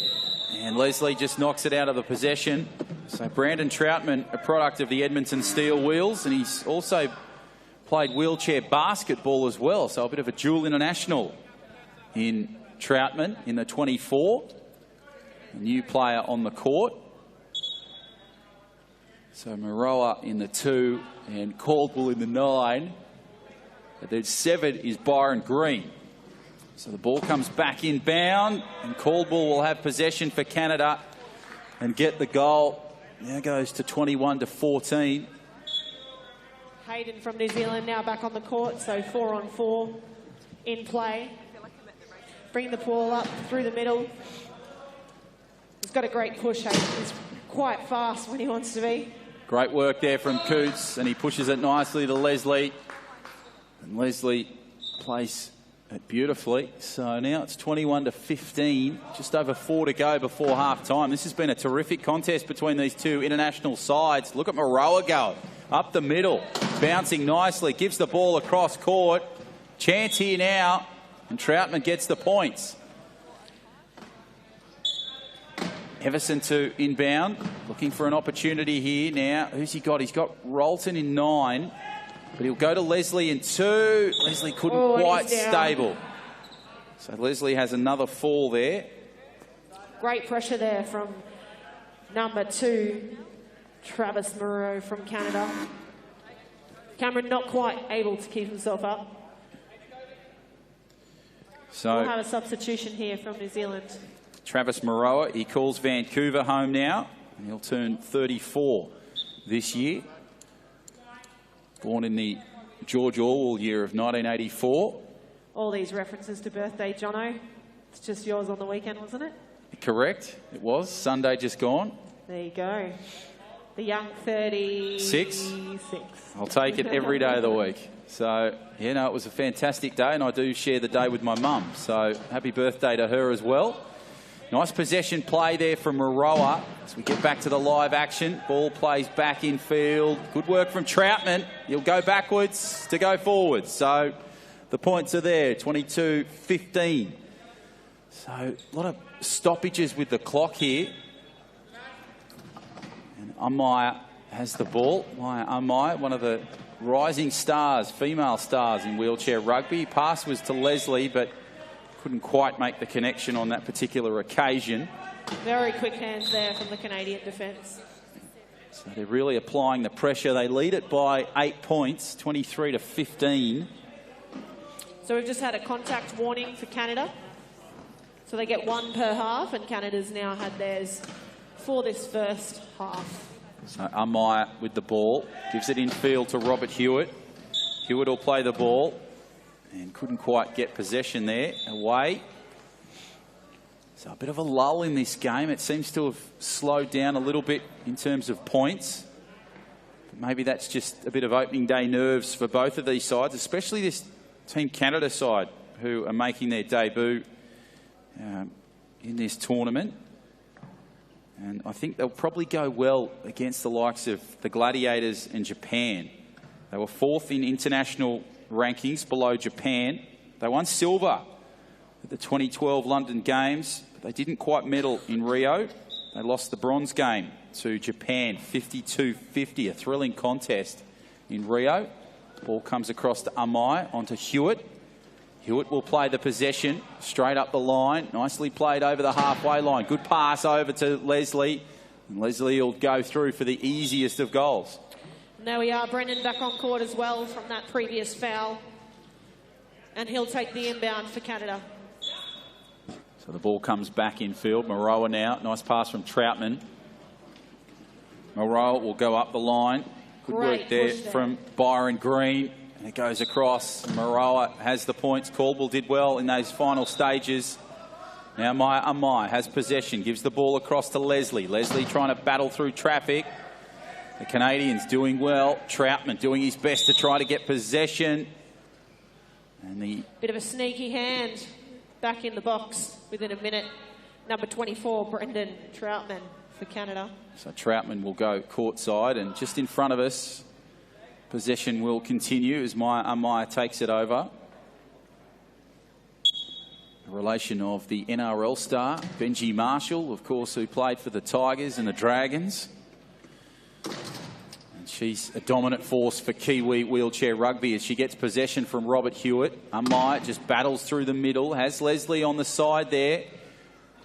And Leslie just knocks it out of the possession. So Brandon Troutman, a product of the Edmonton Steel Wheels, and he's also played wheelchair basketball as well. So a bit of a dual international in Troutman in the 24. A new player on the court. So Maroa in the 2 and Caldwell in the 9. But then 7 is Byron Green. So the ball comes back inbound and Caldwell will have possession for Canada and get the goal. Now goes to 21-14. Hayden from New Zealand now back on the court, so 4-on-4 in play. Bring the ball up through the middle. He's got a great push, Hayden. He's quite fast when he wants to be. Great work there from Coots, and he pushes it nicely to Leslie. And Leslie plays it beautifully. So now it's 21-15, just over 4 to go before half-time. This has been a terrific contest between these two international sides. Look at Maroa going up the middle, bouncing nicely, gives the ball across court. Chance here now, and Troutman gets the points. Everson to inbound, looking for an opportunity here now. Who's he got? He's got Rolton in 9, but he'll go to Leslie in 2. Leslie couldn't quite stable. So Leslie has another fall there. Great pressure there from number 2, Travis Moreau from Canada. Cameron not quite able to keep himself up. So we'll have a substitution here from New Zealand. Travis Maroa, he calls Vancouver home now, and he'll turn 34 this year. Born in the George Orwell year of 1984. All these references to birthday, Jono. It's just yours on the weekend, wasn't it? Correct, it was. Sunday just gone. There you go. The young 36. I'll take it every day of the week. So, you know, it was a fantastic day, and I do share the day with my mum. So, happy birthday to her as well. Nice possession play there from Maroa as we get back to the live action. Ball plays back in field. Good work from Troutman. He'll go backwards to go forwards. So the points are there, 22-15. So a lot of stoppages with the clock here. And Umpire has the ball. Umpire, one of the rising stars, female stars in wheelchair rugby. Pass was to Leslie, but couldn't quite make the connection on that particular occasion. Very quick hands there from the Canadian defence. So they're really applying the pressure. They lead it by 8 points, 23-15. So we've just had a contact warning for Canada. So they get 1 per half, and Canada's now had theirs for this first half. So Amaya with the ball, gives it in field to Robert Hewitt. Hewitt will play the ball and couldn't quite get possession there. Away. So a bit of a lull in this game. It seems to have slowed down a little bit in terms of points. But maybe that's just a bit of opening day nerves for both of these sides, especially this Team Canada side who are making their debut in this tournament. And I think they'll probably go well against the likes of the Gladiators and Japan. They were 4th in international rankings below Japan. They won silver at the 2012 London Games, but they didn't quite medal in Rio. They lost the bronze game to Japan, 52-50, a thrilling contest in Rio. Ball comes across to Amai, onto Hewitt. Hewitt will play the possession straight up the line. Nicely played over the halfway line. Good pass over to Leslie. And Leslie will go through for the easiest of goals. There we are, Brendan back on court as well from that previous foul. And he'll take the inbound for Canada. So the ball comes back in field. Maroa now. Nice pass from Troutman. Maroa will go up the line. Good work there from Byron Green. And it goes across. Maroa has the points. Caldwell did well in those final stages. Now Maya Amai has possession. Gives the ball across to Leslie. Leslie trying to battle through traffic. The Canadians doing well. Troutman doing his best to try to get possession. And the bit of a sneaky hand back in the box within a minute. Number 24, Brendan Troutman for Canada. So Troutman will go courtside, and just in front of us, possession will continue as Amaya takes it over. A relation of the NRL star, Benji Marshall, of course, who played for the Tigers and the Dragons. And she's a dominant force for Kiwi wheelchair rugby as she gets possession from Robert Hewitt. Amaya just battles through the middle, has Leslie on the side there.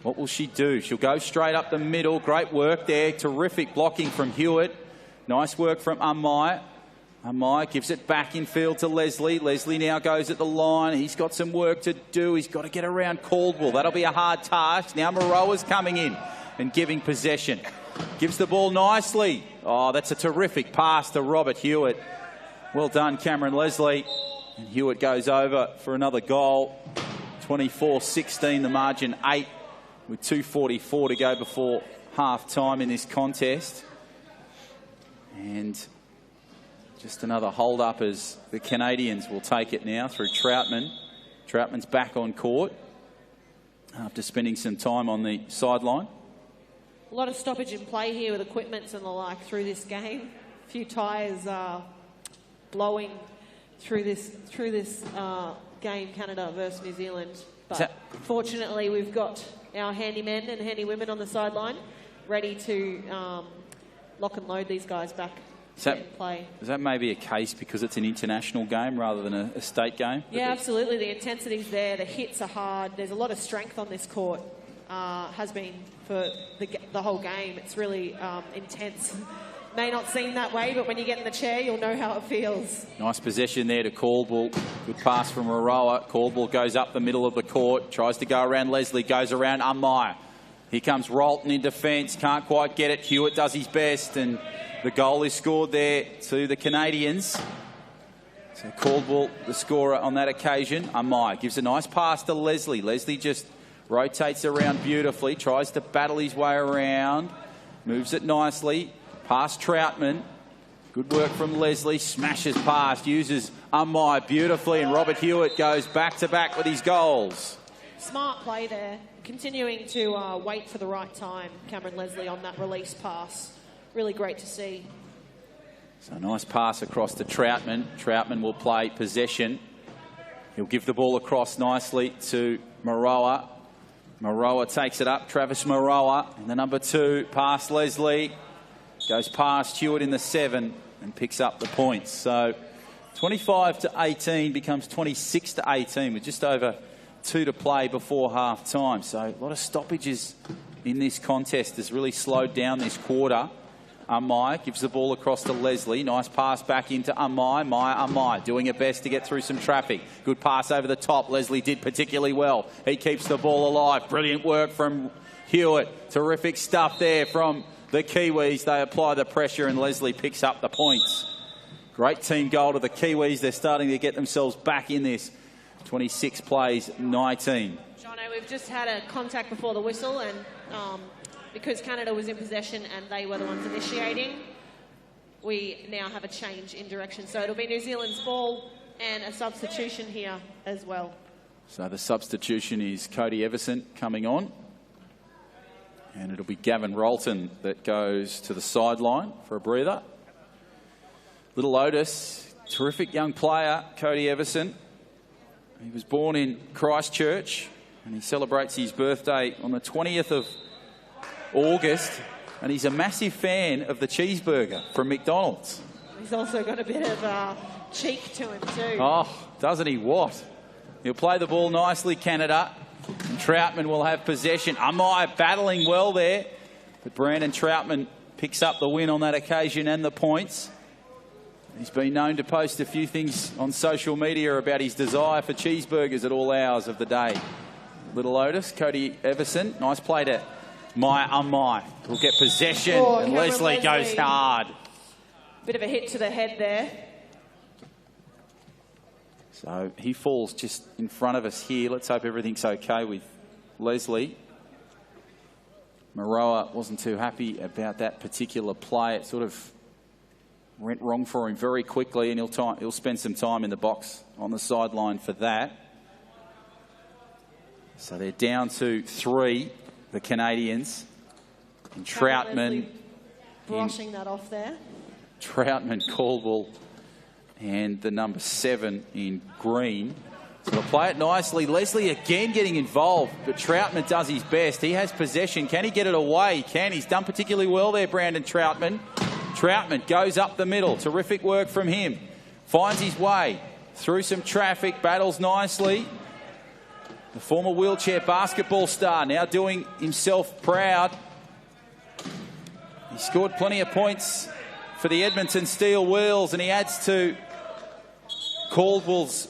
What will she do? She'll go straight up the middle. Great work there. Terrific blocking from Hewitt. Nice work from Amaya. Amaya gives it back in field to Leslie. Leslie now goes at the line. He's got some work to do. He's got to get around Caldwell. That'll be a hard task. Now Maroa's coming in and giving possession. Gives the ball nicely. Oh, that's a terrific pass to Robert Hewitt. Well done, Cameron Leslie. And Hewitt goes over for another goal. 24-16, the margin 8. With 2:44 to go before half-time in this contest. And just another hold-up as the Canadians will take it now through Troutman. Troutman's back on court after spending some time on the sideline. A lot of stoppage in play here with equipments and the like through this game. A few tyres blowing through this game, Canada versus New Zealand. But fortunately, we've got our handymen and handywomen on the sideline ready to lock and load these guys back in play. Is that maybe a case because it's an international game rather than a state game? Yeah, absolutely. The intensity's there. The hits are hard. There's a lot of strength on this court. Has been for the whole game. It's really intense. May not seem that way, but when you get in the chair, you'll know how it feels. Nice possession there to Caldwell. Good pass from Maroa. Caldwell goes up the middle of the court, tries to go around Leslie, goes around Amaya. Here comes Rolton in defence, can't quite get it. Hewitt does his best, and the goal is scored there to the Canadians. So Caldwell, the scorer on that occasion. Amaya gives a nice pass to Leslie. Leslie just rotates around beautifully, tries to battle his way around, moves it nicely. Past Troutman. Good work from Leslie. Smashes past. Uses Amai beautifully. And Robert Hewitt goes back-to-back with his goals. Smart play there. Continuing to wait for the right time. Cameron Leslie on that release pass. Really great to see. So nice pass across to Troutman. Troutman will play possession. He'll give the ball across nicely to Maroa. Maroa takes it up. Travis Maroa. And the number 2 past Leslie. Goes past Hewitt in the 7 and picks up the points. So 25-18 becomes 26-18 with just over 2 to play before half-time. So a lot of stoppages in this contest has really slowed down this quarter. Amai gives the ball across to Leslie. Nice pass back into Amai. Doing her best to get through some traffic. Good pass over the top. Leslie did particularly well. He keeps the ball alive. Brilliant work from Hewitt. Terrific stuff there from the Kiwis. They apply the pressure and Leslie picks up the points. Great team goal to the Kiwis. They're starting to get themselves back in this. 26 plays 19. Jono, we've just had a contact before the whistle, and because Canada was in possession and they were the ones initiating, we now have a change in direction. So it'll be New Zealand's ball and a substitution here as well. So the substitution is Cody Everson coming on. And it'll be Gavin Rolton that goes to the sideline for a breather. Little Otis, terrific young player, Cody Everson. He was born in Christchurch and he celebrates his birthday on the 20th of August. And he's a massive fan of the cheeseburger from McDonald's. He's also got a bit of cheek to him too. Oh, doesn't he what? He'll play the ball nicely, Canada. And Troutman will have possession. Amai battling well there. But Brandon Troutman picks up the win on that occasion and the points. He's been known to post a few things on social media about his desire for cheeseburgers at all hours of the day. Little Otis, Cody Everson. Nice play to Amai. Will get possession and Leslie goes hard. Bit of a hit to the head there. So he falls just in front of us here. Let's hope everything's okay with Leslie. Maroa wasn't too happy about that particular play. It sort of went wrong for him very quickly, and he'll spend some time in the box on the sideline for that. So they're down to 3, the Canadians. And Troutman brushing that off there. Troutman, Caldwell, and the number 7 in green. So they'll play it nicely. Leslie again getting involved, but Troutman does his best. He has possession. Can he get it away? He can. He's done particularly well there, Brandon Troutman. Troutman goes up the middle. Terrific work from him. Finds his way through some traffic. Battles nicely. The former wheelchair basketball star now doing himself proud. He scored plenty of points for the Edmonton Steel Wheels, and he adds to Caldwell's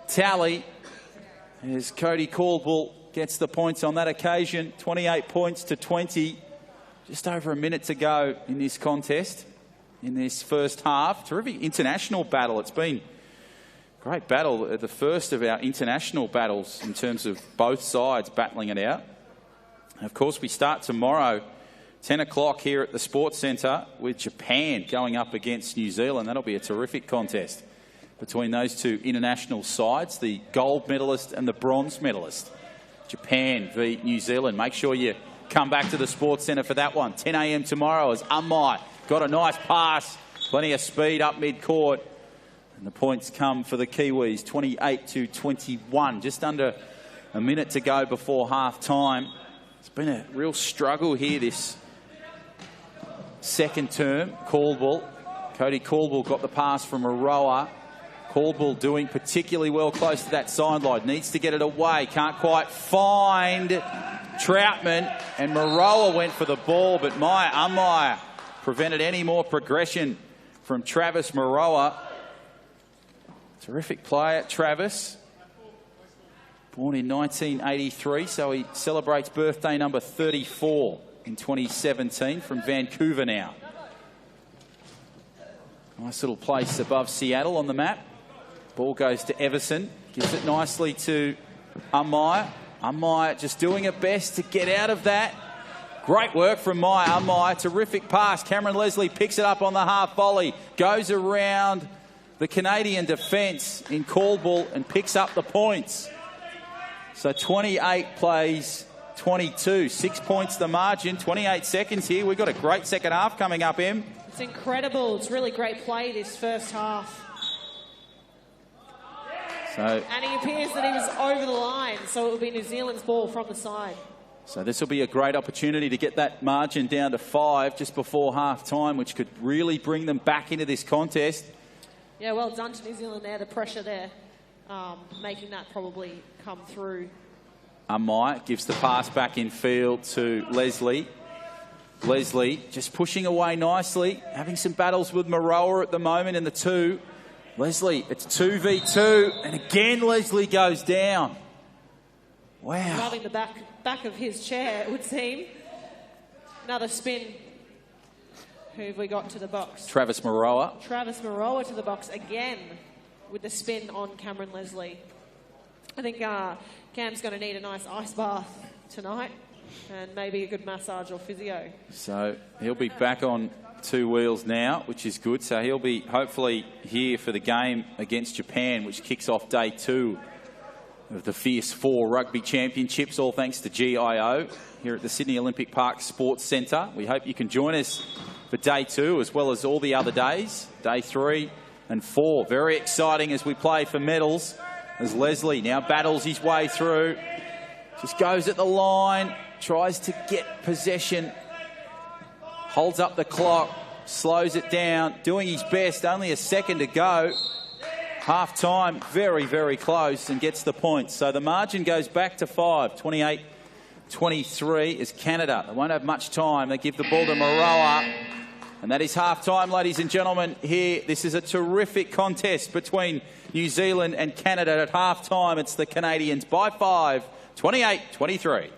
tally as Cody Caldwell gets the points on that occasion. 28 points to 20. Just over a minute to go in this contest, in this first half. Terrific international battle. It's been a great battle, the first of our international battles in terms of both sides battling it out. And of course, we start tomorrow, 10 o'clock here at the Sports Centre with Japan going up against New Zealand. That'll be a terrific contest between those two international sides, the gold medalist and the bronze medalist. Japan v New Zealand. Make sure you come back to the Sports Centre for that one. 10 a.m. tomorrow as Amai got a nice pass. Plenty of speed up mid-court. And the points come for the Kiwis, 28 to 21. Just under a minute to go before half-time. It's been a real struggle here this second term. Caldwell. Cody Caldwell got the pass from Aroa. Caldwell doing particularly well close to that sideline. Needs to get it away. Can't quite find Troutman. And Maroa went for the ball, but Amai prevented any more progression from Travis Maroa. Terrific player, Travis. Born in 1983, so he celebrates birthday number 34 in 2017 from Vancouver now. Nice little place above Seattle on the map. Ball goes to Everson. Gives it nicely to Amai. Amai just doing her best to get out of that. Great work from Amai. Terrific pass. Cameron Leslie picks it up on the half volley. Goes around the Canadian defence in Caldwell and picks up the points. So 28 plays 22. 6 points the margin. 28 seconds here. We've got a great second half coming up, Em. It's incredible. It's really great play this first half. And he appears that he was over the line, so it will be New Zealand's ball from the side. So this will be a great opportunity to get that margin down to 5 just before half-time, which could really bring them back into this contest. Yeah, well done to New Zealand there. The pressure there, making that probably come through. Amai gives the pass back in field to Leslie. Leslie just pushing away nicely, having some battles with Maroa at the moment in the 2. Leslie, it's 2v2, and again Leslie goes down. Wow. Loving the back of his chair, it would seem. Another spin. Who have we got to the box? Travis Maroa. Travis Maroa to the box again with the spin on Cameron Leslie. I think Cam's going to need a nice ice bath tonight and maybe a good massage or physio. So he'll be back on 2 wheels now, which is good. So he'll be hopefully here for the game against Japan, which kicks off day 2 of the Fierce 4 Rugby Championships, all thanks to GIO here at the Sydney Olympic Park Sports Centre. We hope you can join us for day 2 as well as all the other days, day 3 and 4. Very exciting as we play for medals, as Leslie now battles his way through, just goes at the line, tries to get possession, holds up the clock, slows it down, doing his best, only a second to go. Half time, very, very close, and gets the points. So the margin goes back to 5, 28-23 is Canada. They won't have much time. They give the ball to Maroa. And that is half time, ladies and gentlemen. Here, this is a terrific contest between New Zealand and Canada. At half time, it's the Canadians by 5, 28-23.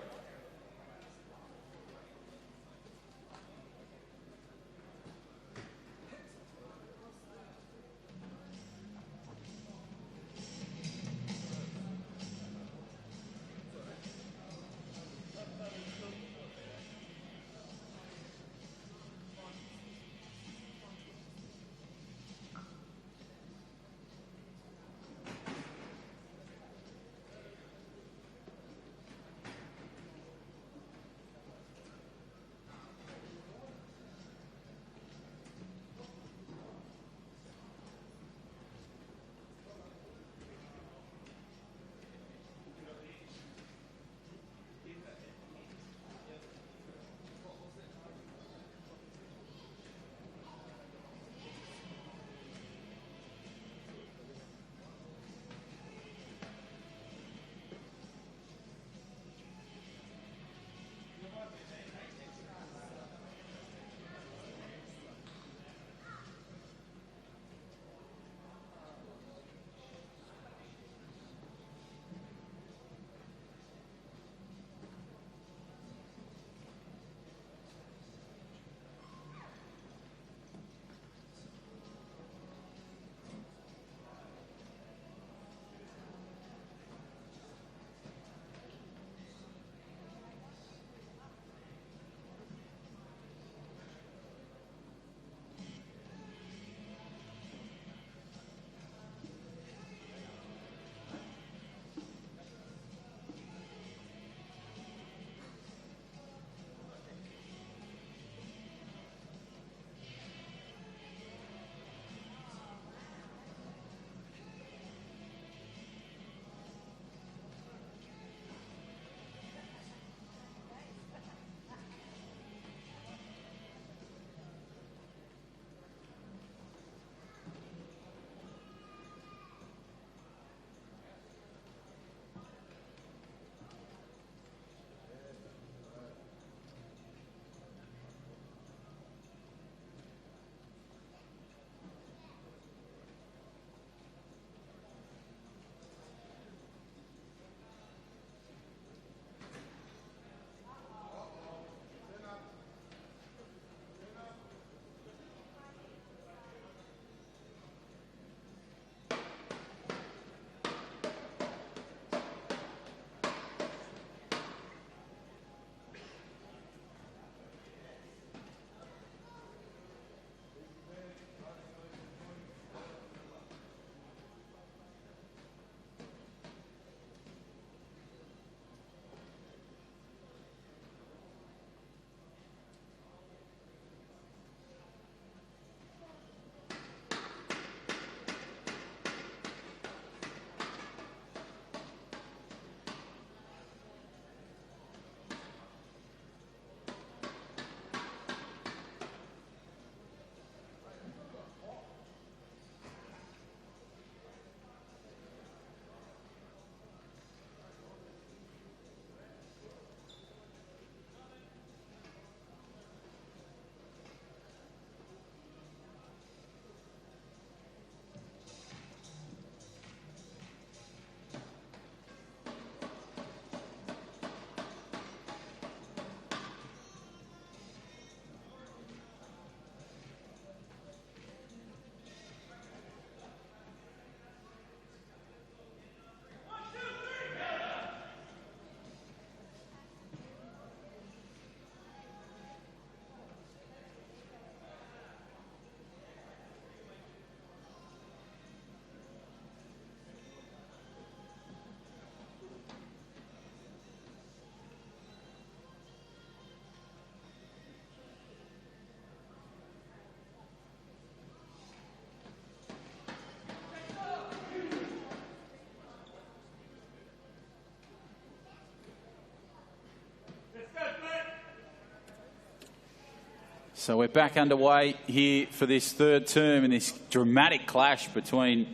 So we're back underway here for this third term in this dramatic clash between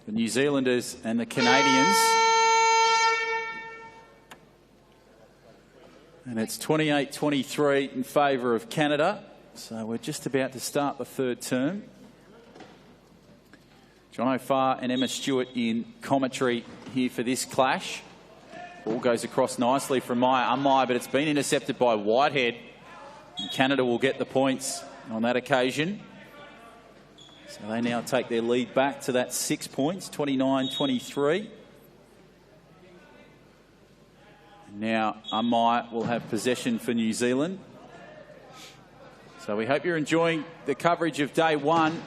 the New Zealanders and the Canadians. And it's 28-23 in favour of Canada. So we're just about to start the third term. John O'Farr and Emma Stewart in commentary here for this clash. Ball goes across nicely from Maya, but it's been intercepted by Whitehead. And Canada will get the points on that occasion. So they now take their lead back to that 6 points, 29-23. Now Maya will have possession for New Zealand. So we hope you're enjoying the coverage of day one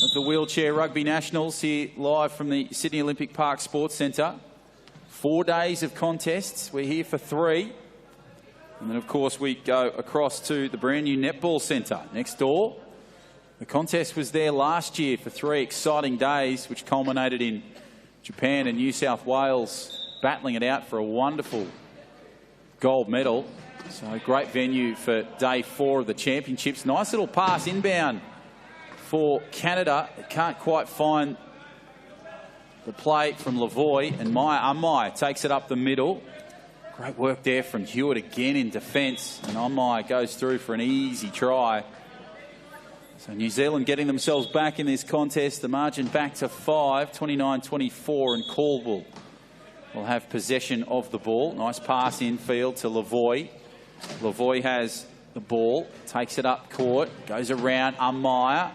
of the Wheelchair Rugby Nationals here live from the Sydney Olympic Park Sports Centre. 4 days of contests. We're here for 3. And then, of course, we go across to the brand new Netball Centre next door. The contest was there last year for 3 exciting days, which culminated in Japan and New South Wales battling it out for a wonderful gold medal. So a great venue for day 4 of the championships. Nice little pass inbound for Canada. Can't quite find the play from Lavoie, and Maya takes it up the middle. Great work there from Hewitt again in defence, and Maya goes through for an easy try. So New Zealand getting themselves back in this contest. The margin back to 5, 29-24, and Caldwell will have possession of the ball. Nice pass infield to Lavoie. Lavoie has the ball, takes it up court, goes around Maya.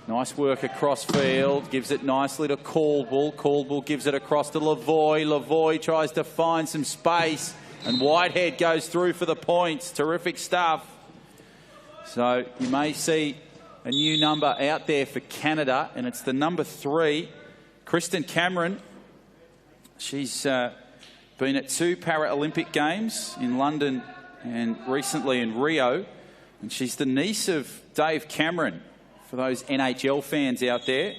Nice work across field, gives it nicely to Caldwell. Caldwell gives it across to Lavoie. Lavoie tries to find some space, and Whitehead goes through for the points. Terrific stuff. So you may see a new number out there for Canada, and it's the number 3, Kristen Cameron. She's been at 2 Paralympic Games in London and recently in Rio, and she's the niece of Dave Cameron. For those NHL fans out there,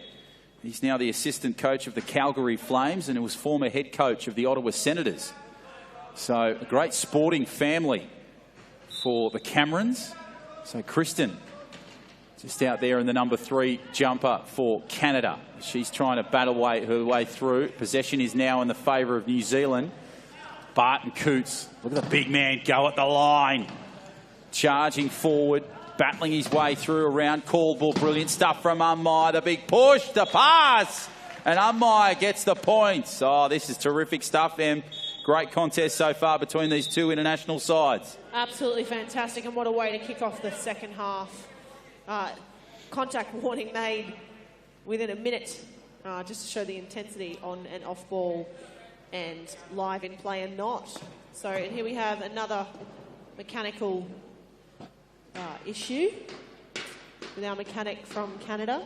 he's now the assistant coach of the Calgary Flames, and he was former head coach of the Ottawa Senators. So a great sporting family for the Camerons. So Kristen, just out there in the number 3 jumper for Canada. She's trying to battle her way through. Possession is now in the favour of New Zealand. Barton Coots, look at the big man go at the line. Charging forward, battling his way through around Caldwell. Brilliant stuff from Maya. The big push, the pass. And Maya gets the points. Oh, this is terrific stuff, Em. Great contest so far between these 2 international sides. Absolutely fantastic, and what a way to kick off the second half. Contact warning made within a minute, just to show the intensity on and off ball and live in play and not. So, and here we have another mechanical issue with our mechanic from Canada.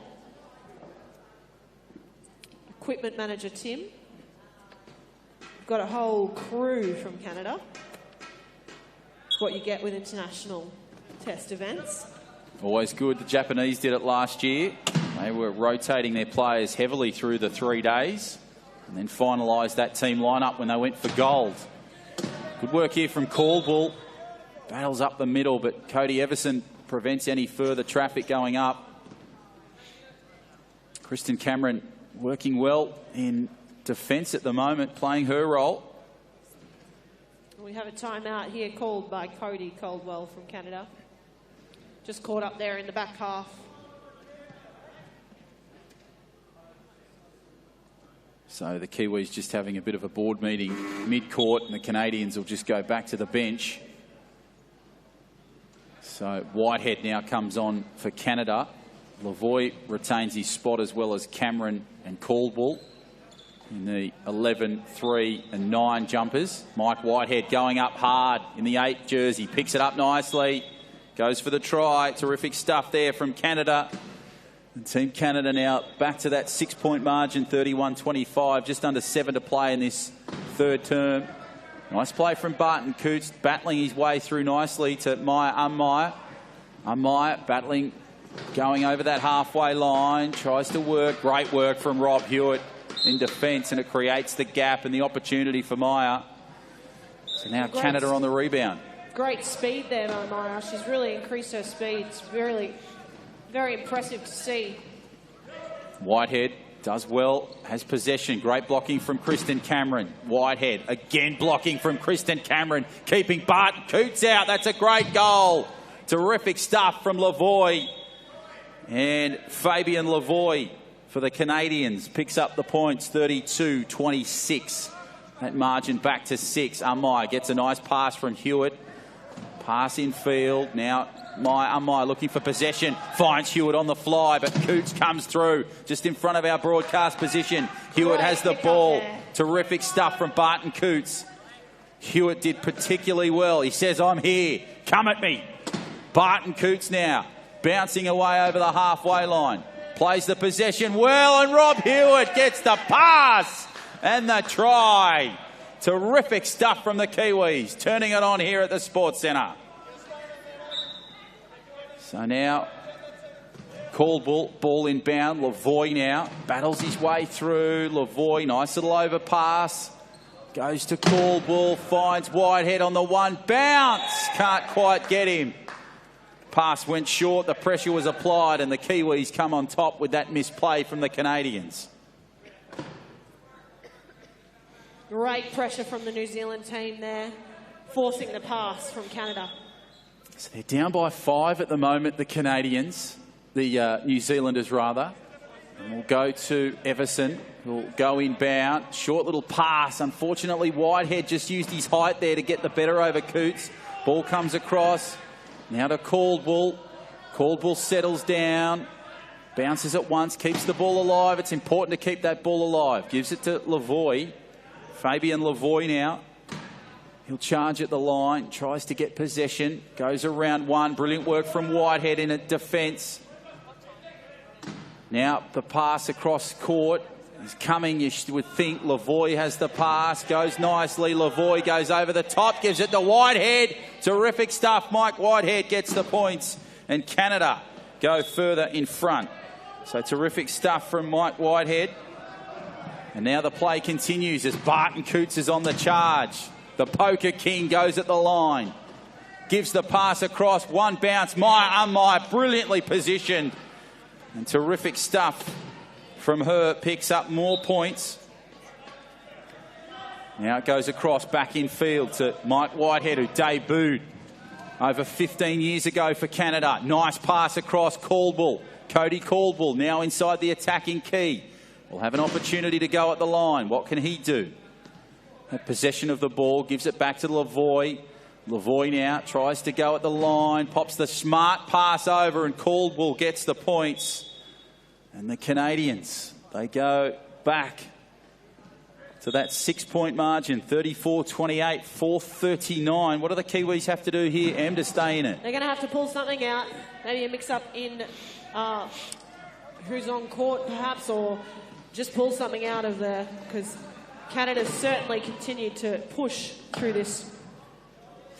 Equipment manager Tim. We've got a whole crew from Canada. It's what you get with international test events. Always good. The Japanese did it last year. They were rotating their players heavily through the 3 days and then finalised that team lineup when they went for gold. Good work here from Caldwell. Battles up the middle, but Cody Everson prevents any further traffic going up. Kristen Cameron working well in defence at the moment, playing her role. We have a timeout here called by Cody Caldwell from Canada. Just caught up there in the back half. So the Kiwis just having a bit of a board meeting mid-court, and the Canadians will just go back to the bench. So Whitehead now comes on for Canada. Lavoie retains his spot as well as Cameron and Caldwell in the 11, 3 and 9 jumpers. Mike Whitehead going up hard in the 8 jersey. Picks it up nicely. Goes for the try. Terrific stuff there from Canada. And Team Canada now back to that 6-point margin, 31-25. Just under 7 to play in this third term. Nice play from Barton Coots, battling his way through nicely to Maya. Maya battling, going over that halfway line, tries to work. Great work from Rob Hewitt in defence, and it creates the gap and the opportunity for Maya. So now Canada on the rebound. great speed there, Maya. She's really increased her speed. It's really very impressive to see. Whitehead does well, has possession. Great blocking from Kristen Cameron. Whitehead again blocking from Kristen Cameron, keeping Barton Coots out. That's a great goal. Terrific stuff from Lavoie. And Fabian Lavoie for the Canadians picks up the points, 32-26. That margin back to 6. Amai gets a nice pass from Hewitt. Pass in field. Now Amai looking for possession. Finds Hewitt on the fly, but Coots comes through just in front of our broadcast position. Hewitt has the ball. Terrific stuff from Barton Coots. Hewitt did particularly well. He says, I'm here. Come at me. Barton Coots now bouncing away over the halfway line. Plays the possession well, and Rob Hewitt gets the pass and the try. Terrific stuff from the Kiwis, turning it on here at the Sports Centre. So now, Caldwell, ball inbound. Lavoie now battles his way through. Lavoie, nice little overpass. Goes to Caldwell, finds Whitehead on the one. Bounce! Can't quite get him. Pass went short, the pressure was applied, and the Kiwis come on top with that misplay from the Canadians. Great pressure from the New Zealand team there, forcing the pass from Canada. So they're down by 5 at the moment, the Canadians, the New Zealanders rather. And we'll go to Everson, who'll go inbound. Short little pass. Unfortunately, Whitehead just used his height there to get the better over Coots. Ball comes across. Now to Caldwell. Caldwell settles down. Bounces it once, keeps the ball alive. It's important to keep that ball alive. Gives it to Lavoie. Fabian Lavoie now. He'll charge at the line, tries to get possession, goes around one. Brilliant work from Whitehead in a defence. Now the pass across court is coming. You would think Lavoie has the pass, goes nicely. Lavoie goes over the top, gives it to Whitehead. Terrific stuff. Mike Whitehead gets the points, and Canada go further in front. So terrific stuff from Mike Whitehead. And now the play continues as Barton Coots is on the charge. The Poker King goes at the line. Gives the pass across. One bounce. Amai brilliantly positioned. And terrific stuff from her. Picks up more points. Now it goes across back in field to Mike Whitehead, who debuted over 15 years ago for Canada. Nice pass across. Caldwell. Cody Caldwell now inside the attacking key. Will have an opportunity to go at the line. What can he do? Have possession of the ball, gives it back to Lavoie. Lavoie now tries to go at the line, pops the smart pass over, and Caldwell gets the points. And the Canadians, they go back to that 6-point margin, 34-28, 4:39. What do the Kiwis have to do here, Em, to stay in it? They're going to have to pull something out, maybe a mix-up in who's on court perhaps, or just pull something out of there, because Canada certainly continued to push through this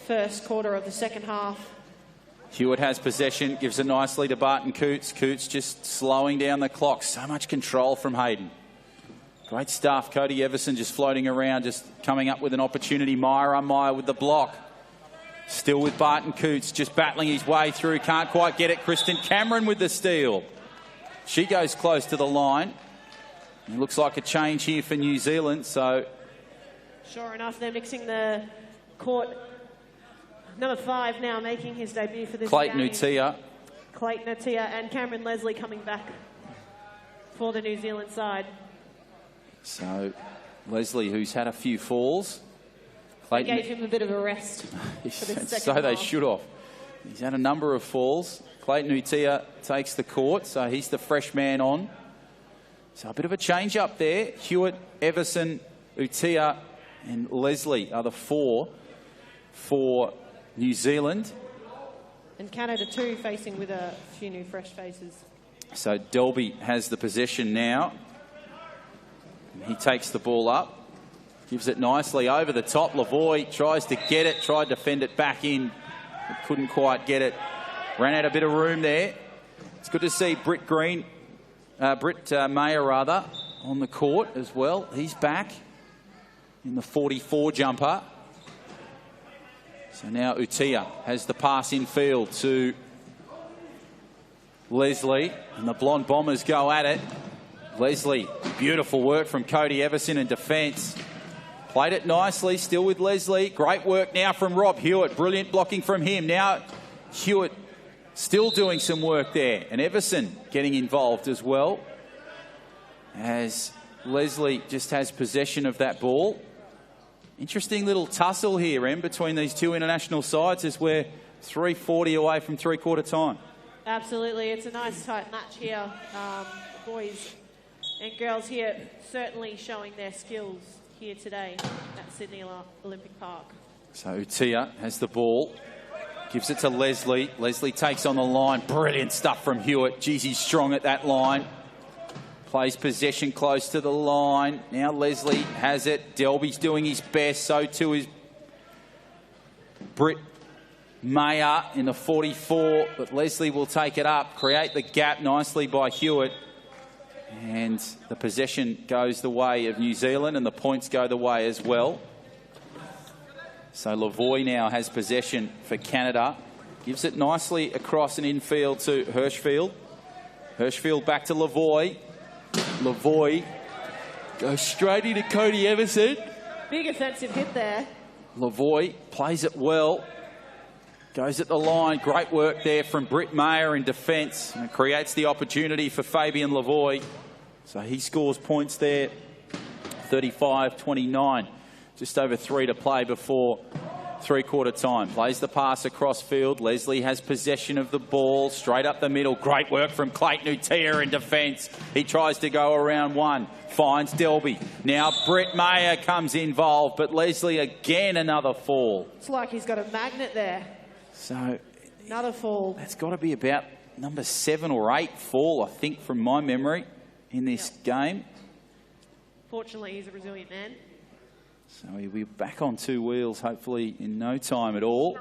first quarter of the second half. Hewitt has possession, gives it nicely to Barton Coots. Coots just slowing down the clock. So much control from Hayden. Great stuff. Cody Everson just floating around, just coming up with an opportunity. Meyer with the block. Still with Barton Coots, just battling his way through. Can't quite get it. Kristen Cameron with the steal. She goes close to the line. It looks like a change here for New Zealand, so... Sure enough, they're mixing the court. Number 5 now making his debut for this Clayton game. Utia. Clayton Utia and Cameron Leslie coming back for the New Zealand side. So, Leslie, who's had a few falls. They gave him a bit of a rest for this second So half. they should have. He's had a number of falls. Clayton Utia takes the court, so he's the fresh man on. So a bit of a change up there. Hewitt, Everson, Utia and Leslie are the 4 for New Zealand. And Canada too, facing with a few new fresh faces. So Delby has the possession now. He takes the ball up. Gives it nicely over the top. Lavoie tries to get it, tried to fend it back in. But couldn't quite get it. Ran out a bit of room there. It's good to see Britt Mayer on the court as well. He's back in the 44 jumper. So now Utia has the pass in field to Leslie, and the Blonde Bombers go at it. Leslie, beautiful work from Cody Everson in defence. Played it nicely, still with Leslie. Great work now from Rob Hewitt. Brilliant blocking from him. Now Hewitt still doing some work there. And Everson getting involved as well. As Leslie just has possession of that ball. Interesting little tussle here, Em, between these two international sides as we're 3:40 away from three-quarter time. Absolutely. It's a nice tight match here. Boys and girls here certainly showing their skills here today at Sydney Olympic Park. So Utia has the ball, gives it to Leslie. Leslie takes on the line. Brilliant stuff from Hewitt. Geez, he's strong at that line. Plays possession close to the line. Now Leslie has it. Delby's doing his best. So too is Britt Mayer in the 44. But Leslie will take it up. Create the gap nicely by Hewitt. And the possession goes the way of New Zealand and the points go the way as well. So Lavoie now has possession for Canada. Gives it nicely across and infield to Hirschfield. Hirschfield back to Lavoie. Lavoie goes straight into Cody Everson. Big offensive hit there. Lavoie plays it well. Goes at the line. Great work there from Britt Mayer in defence. And it creates the opportunity for Fabian Lavoie. So he scores points there. 35-29. Just over 3 to play before three-quarter time. Plays the pass across field. Leslie has possession of the ball. Straight up the middle. Great work from Clayton Utia in defence. He tries to go around one. Finds Delby. Now Britt Mayer comes involved. But Leslie again another fall. It's like he's got a magnet there. So another fall. That's got to be about number 7 or 8 fall, I think, from my memory in this game. Fortunately, he's a resilient man. So we'll be back on 2 wheels, hopefully in no time at all.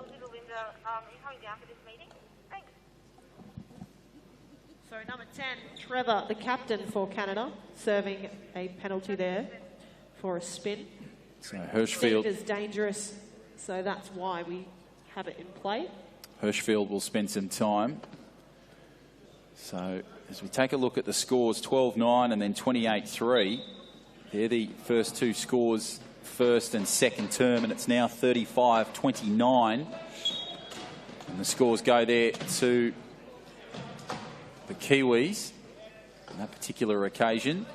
So number 10, Trevor, the captain for Canada, serving a penalty there for a spin. So Hirschfield is dangerous, so that's why we have it in play. Hirschfield will spend some time. So as we take a look at the scores, 12-9 and then 28-3. They're the first 2 scores, first and second term, and it's now 35-29. And the scores go there to the Kiwis on that particular occasion.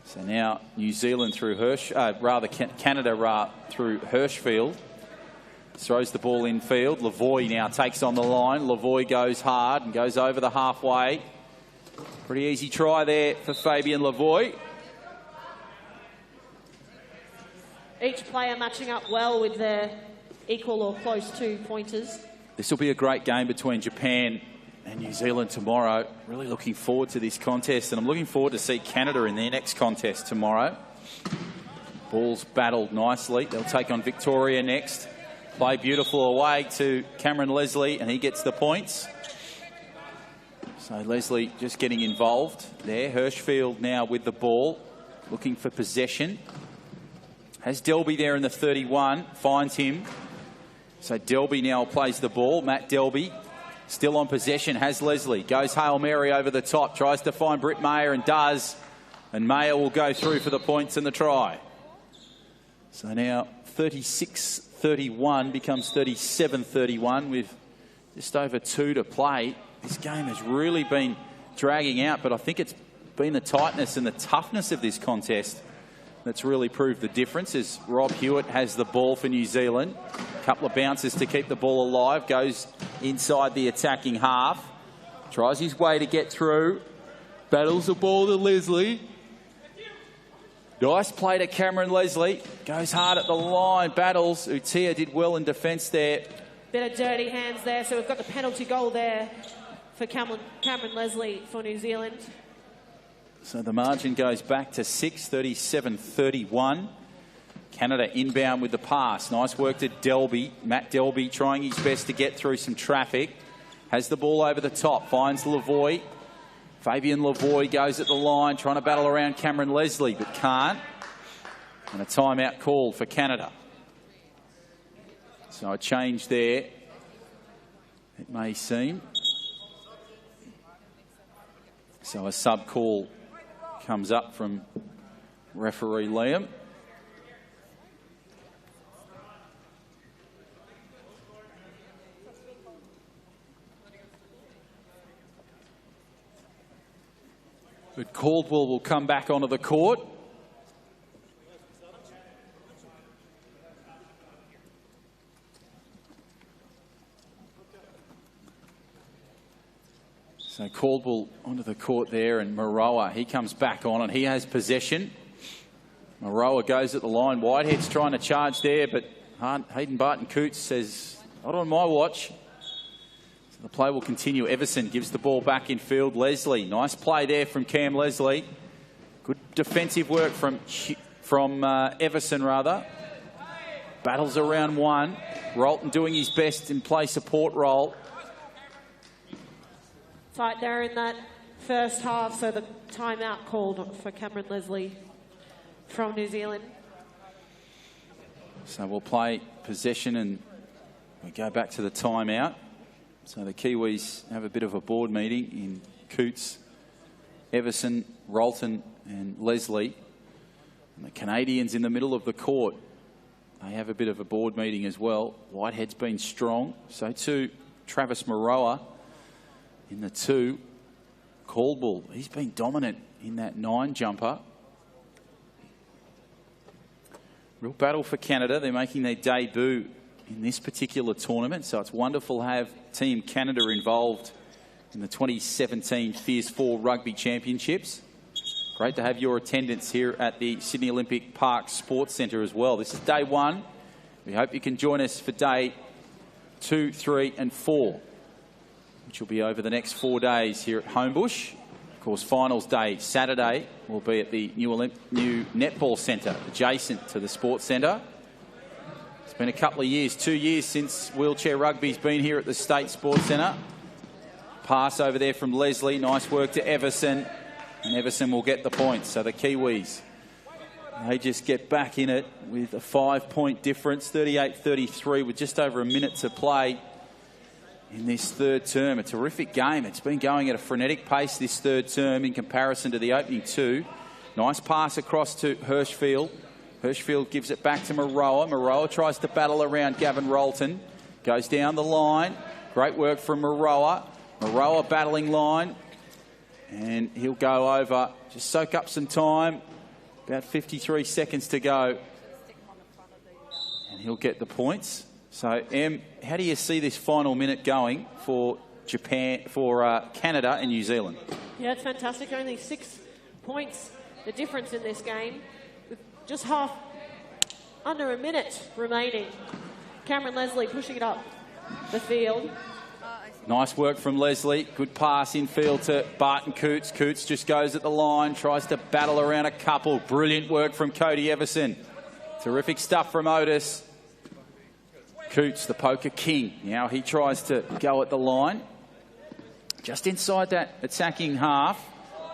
So now New Zealand through Canada through Hirschfield. Throws the ball in field. Lavoie now takes on the line. Lavoie goes hard and goes over the halfway. Pretty easy try there for Fabian Lavoie. Each player matching up well with their equal or close to pointers. This will be a great game between Japan and New Zealand tomorrow. Really looking forward to this contest, and I'm looking forward to see Canada in their next contest tomorrow. Ball's battled nicely. They'll take on Victoria next. Play beautiful away to Cameron Leslie, and he gets the points. So Leslie just getting involved there. Hirschfield now with the ball, looking for possession. Has Delby there in the 31, finds him. So Delby now plays the ball. Matt Delby still on possession, has Leslie. Goes Hail Mary over the top, tries to find Britt Mayer and does. And Mayer will go through for the points and the try. So now 36-31 becomes 37-31 with just over 2 to play. This game has really been dragging out, but I think it's been the tightness and the toughness of this contest that's really proved the difference. As Rob Hewitt has the ball for New Zealand. A couple of bounces to keep the ball alive. Goes inside the attacking half. Tries his way to get through. Battles the ball to Leslie. Nice play to Cameron Leslie. Goes hard at the line. Battles. Utia did well in defence there. Bit of dirty hands there. So we've got the penalty goal there for Cameron Leslie for New Zealand. So the margin goes back to 6, 37-31. Canada inbound with the pass. Nice work to Delby. Matt Delby trying his best to get through some traffic. Has the ball over the top. Finds Lavoie. Fabian Lavoie goes at the line, trying to battle around Cameron Leslie, but can't. And a timeout called for Canada. So a change there, it may seem. So a sub call comes up from referee Liam. But Caldwell will come back onto the court. So Caldwell onto the court there, and Moroa, he comes back on and he has possession. Moroa goes at the line. Whitehead's trying to charge there, but Hayden Barton-Coots says, not on my watch. So the play will continue. Everson gives the ball back in field. Leslie, nice play there from Cam Leslie. Good defensive work from Everson, rather. Battles around one. Rolton doing his best in play support role. Tight there in that first half, so the timeout called for Cameron Leslie from New Zealand. So we'll play possession and we go back to the timeout. So the Kiwis have a bit of a board meeting in Coots, Everson, Rolton and Leslie. And the Canadians in the middle of the court, they have a bit of a board meeting as well. Whitehead's been strong, so too Travis Moroa. In the 2, Caldwell, he's been dominant in that 9 jumper. Real battle for Canada. They're making their debut in this particular tournament, so it's wonderful to have Team Canada involved in the 2017 Fierce 4 Rugby Championships. Great to have your attendance here at the Sydney Olympic Park Sports Centre as well. This is day 1. We hope you can join us for day 2, 3 and 4. Which will be over the next 4 days here at Homebush. Of course, finals day, Saturday, will be at the new Netball Centre, adjacent to the Sports Centre. It's been a couple of years, 2 years since wheelchair rugby's been here at the State Sports Centre. Pass over there from Leslie, nice work to Everson, and Everson will get the points. So the Kiwis, they just get back in it with a 5-point difference, 38-33 with just over a minute to play in this third term. A terrific game. It's been going at a frenetic pace this third term in comparison to the opening 2. Nice pass across to Hirschfield. Hirschfield gives it back to Moroa. Moroa tries to battle around Gavin Rolton. Goes down the line. Great work from Moroa. Moroa battling line. And he'll go over. Just soak up some time. About 53 seconds to go. And he'll get the points. So, Em, how do you see this final minute going for Canada and New Zealand? Yeah, it's fantastic. Only 6 points, the difference in this game, with just under a minute remaining. Cameron Leslie pushing it up the field. Nice work from Leslie. Good pass in field to Barton-Coots. Coots just goes at the line, tries to battle around a couple. Brilliant work from Cody Everson. Terrific stuff from Otis. Coots, the poker king. Now he tries to go at the line. Just inside that attacking half.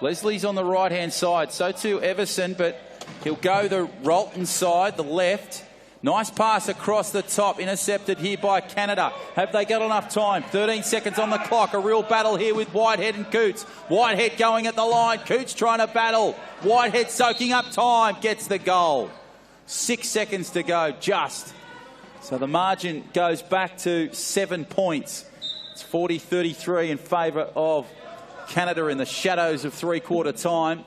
Leslie's on the right-hand side. So too Everson, but he'll go the Rolton side, the left. Nice pass across the top. Intercepted here by Canada. Have they got enough time? 13 seconds on the clock. A real battle here with Whitehead and Coots. Whitehead going at the line. Coots trying to battle. Whitehead soaking up time. Gets the goal. 6 seconds to go, just. So the margin goes back to 7 points. It's 40-33 in favour of Canada in the shadows of three-quarter time.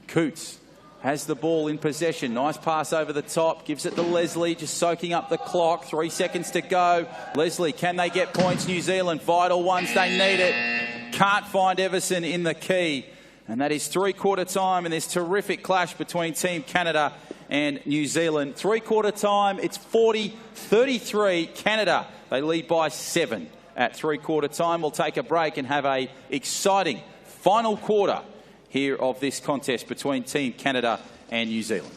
Coots has the ball in possession. Nice pass over the top. Gives it to Leslie, just soaking up the clock. 3 seconds to go. Leslie, can they get points? New Zealand, vital ones. They need it. Can't find Everson in the key. And that is three-quarter time in this terrific clash between Team Canada and New Zealand. Three-quarter time, it's 40-33 Canada. They lead by 7 at three-quarter time. We'll take a break and have a exciting final quarter here of this contest between Team Canada and New Zealand.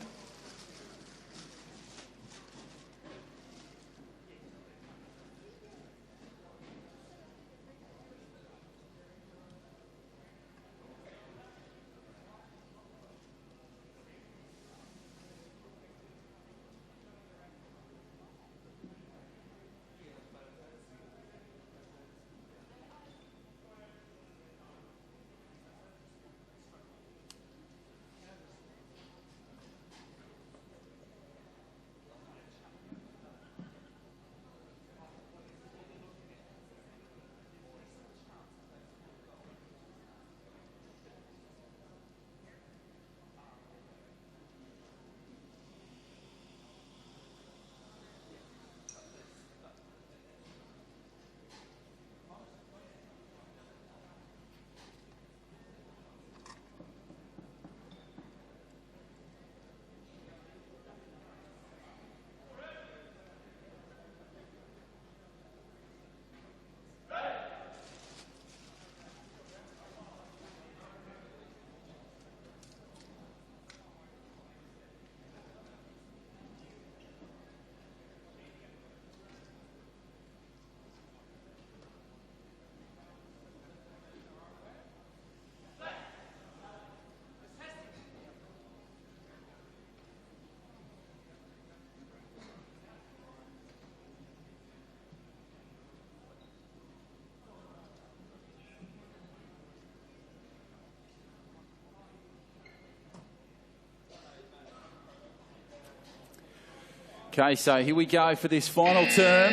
Okay, so here we go for this final term.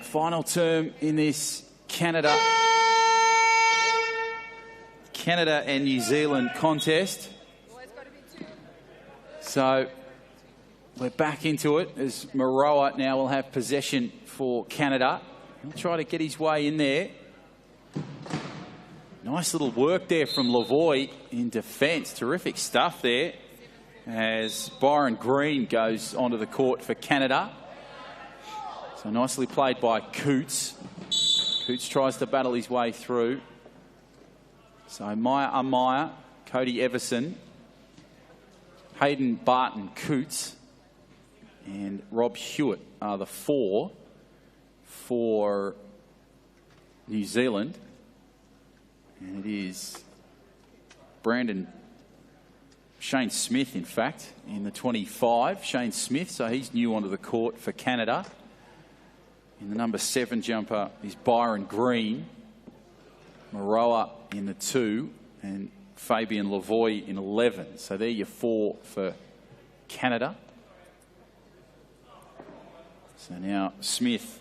Final term in this Canada and New Zealand contest. So we're back into it as Moeroa now will have possession for Canada. He'll try to get his way in there. Nice little work there from Lavoie in defence. Terrific stuff there as Byron Green goes onto the court for Canada. So nicely played by Coots. Coots tries to battle his way through. So Maya Amaya, Cody Everson, Hayden Barton Coots and Rob Hewitt are the four for New Zealand. And it is Shane Smith, in fact, in the 25. Shane Smith, so he's new onto the court for Canada. In the number 7 jumper is Byron Green. Moeroa in the 2 and Fabian Lavoie in 11. So they're your 4 for Canada. So now Smith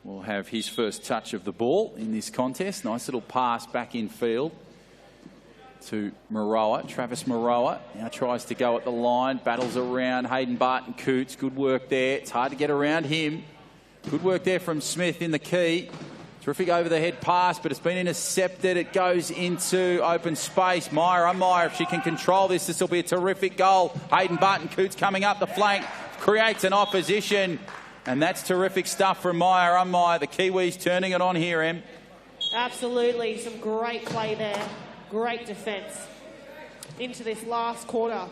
will have his first touch of the ball in this contest. Nice little pass back in field to Moeroa. Travis Moeroa now tries to go at the line, battles around Hayden Barton Coots. Good work there. It's hard to get around him. Good work there from Smith in the key. Terrific over the head pass, but it's been intercepted. It goes into open space. Meyer, if she can control this, this will be a terrific goal. Hayden Barton Coots coming up the flank, creates an opposition. And that's terrific stuff from Meyer. The Kiwis turning it on here, Em. Absolutely. Some great play there. Great defence into this last quarter.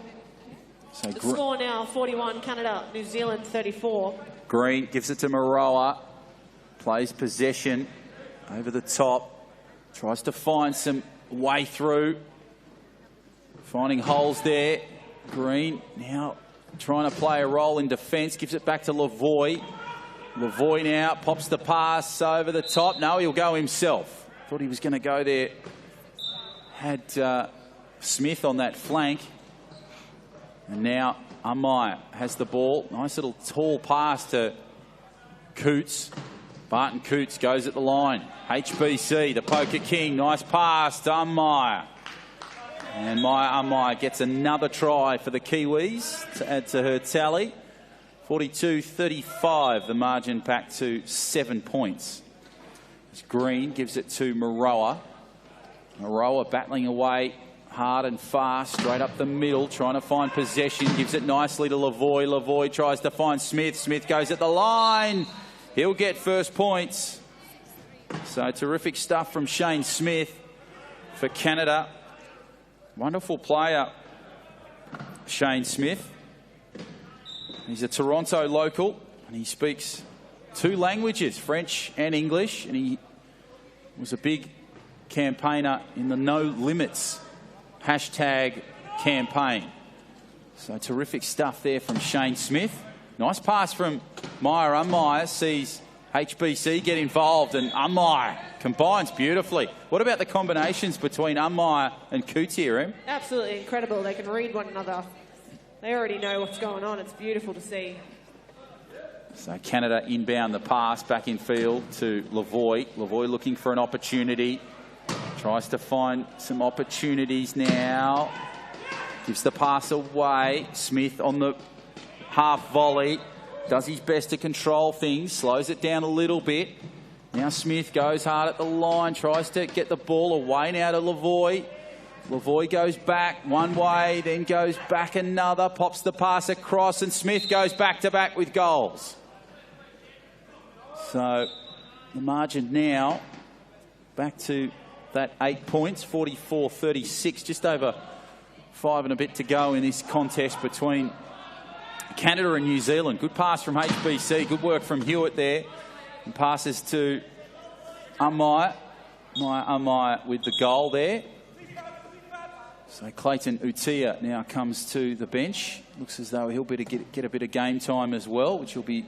So the score now, 41 Canada, New Zealand 34. Green gives it to Moeroa. Plays possession over the top. Tries to find some way through. Finding holes there. Green now trying to play a role in defence. Gives it back to Lavoie. Lavoie now pops the pass over the top. No, he'll go himself. Thought he was going to go there. Had Smith on that flank. And now Amaya has the ball. Nice little tall pass to Coots. Barton Coots goes at the line. HBC, the poker king. Nice pass to Amaya. And Amaya gets another try for the Kiwis to add to her tally. 42-35, the margin back to 7 points. As Green gives it to Moeroa. Moeroa battling away hard and fast, straight up the middle, trying to find possession. Gives it nicely to Lavoie. Lavoie tries to find Smith. Smith goes at the line. He'll get first points. So terrific stuff from Shane Smith for Canada. Wonderful player, Shane Smith. He's a Toronto local and he speaks 2 languages, French and English, and he was a big campaigner in the No Limits hashtag campaign. So terrific stuff there from Shane Smith. Nice pass from Meyer. Sees HBC get involved and Meyer combines beautifully. What about the combinations between Meyer and Coots here, Em? Absolutely incredible. They can read one another. They already know what's going on. It's beautiful to see. So Canada inbound the pass back in field to Lavoie. Lavoie looking for an opportunity. Tries to find some opportunities now. Gives the pass away. Smith on the half volley. Does his best to control things. Slows it down a little bit. Now Smith goes hard at the line. Tries to get the ball away now to Lavoie. Lavoie goes back one way, then goes back another. Pops the pass across and Smith goes back to back with goals. So the margin now back to that 8 points, 44-36, just over 5 and a bit to go in this contest between Canada and New Zealand. Good pass from HBC, good work from Hewitt there. And passes to Amaya. Amaya with the goal there. So Clayton Utia now comes to the bench. Looks as though he'll be to get a bit of game time as well, which will be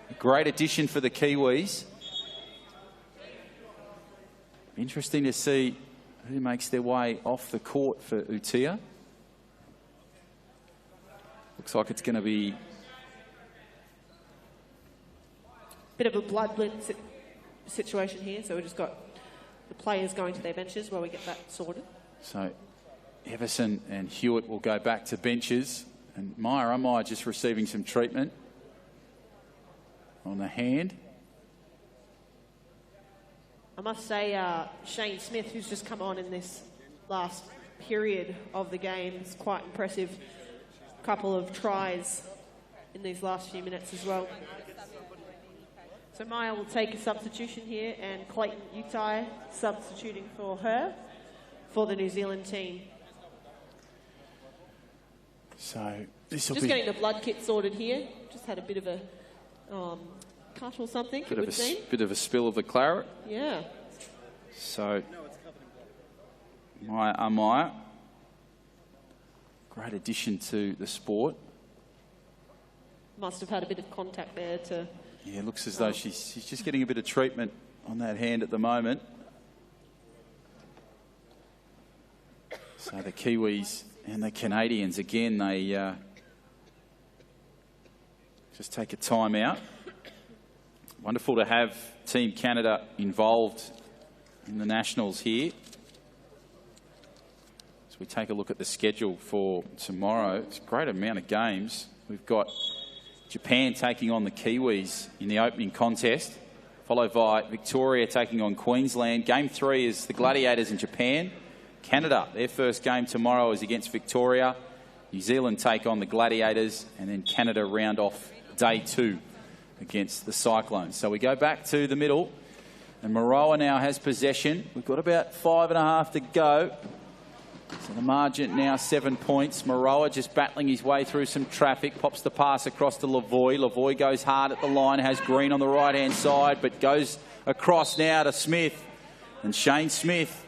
a great addition for the Kiwis. Interesting to see who makes their way off the court for Utia. Looks like it's going to be Bit of a bloodline situation here, so we've just got the players going to their benches while we get that sorted. So Everson and Hewitt will go back to benches, and Meyer just receiving some treatment on the hand. I must say, Shane Smith, who's just come on in this last period of the game, is quite impressive. Couple of tries in these last few minutes as well. So Maya will take a substitution here, and Clayton Utai substituting for her for the New Zealand team. So this will be... Just getting the blood kit sorted here. Just had a bit of a cut or something, it would seem. Bit of a spill of the claret. Yeah. So Maya, great addition to the sport. Must have had a bit of contact there to... Yeah, it looks as though she's just getting a bit of treatment on that hand at the moment. So the Kiwis and the Canadians, again, they just take a time out. Wonderful to have Team Canada involved in the Nationals here. As we take a look at the schedule for tomorrow, it's a great amount of games. We've got Japan taking on the Kiwis in the opening contest, followed by Victoria taking on Queensland. Game 3 is the Gladiators in Japan. Canada, their first game tomorrow is against Victoria. New Zealand take on the Gladiators, and then Canada round off day 2 against the Cyclones. So we go back to the middle, and Moeroa now has possession. We've got about 5.5 to go. So the margin now 7 points. Moeroa just battling his way through some traffic. Pops the pass across to Lavoie. Lavoie goes hard at the line. Has Green on the right-hand side, but goes across now to Smith. And Shane Smith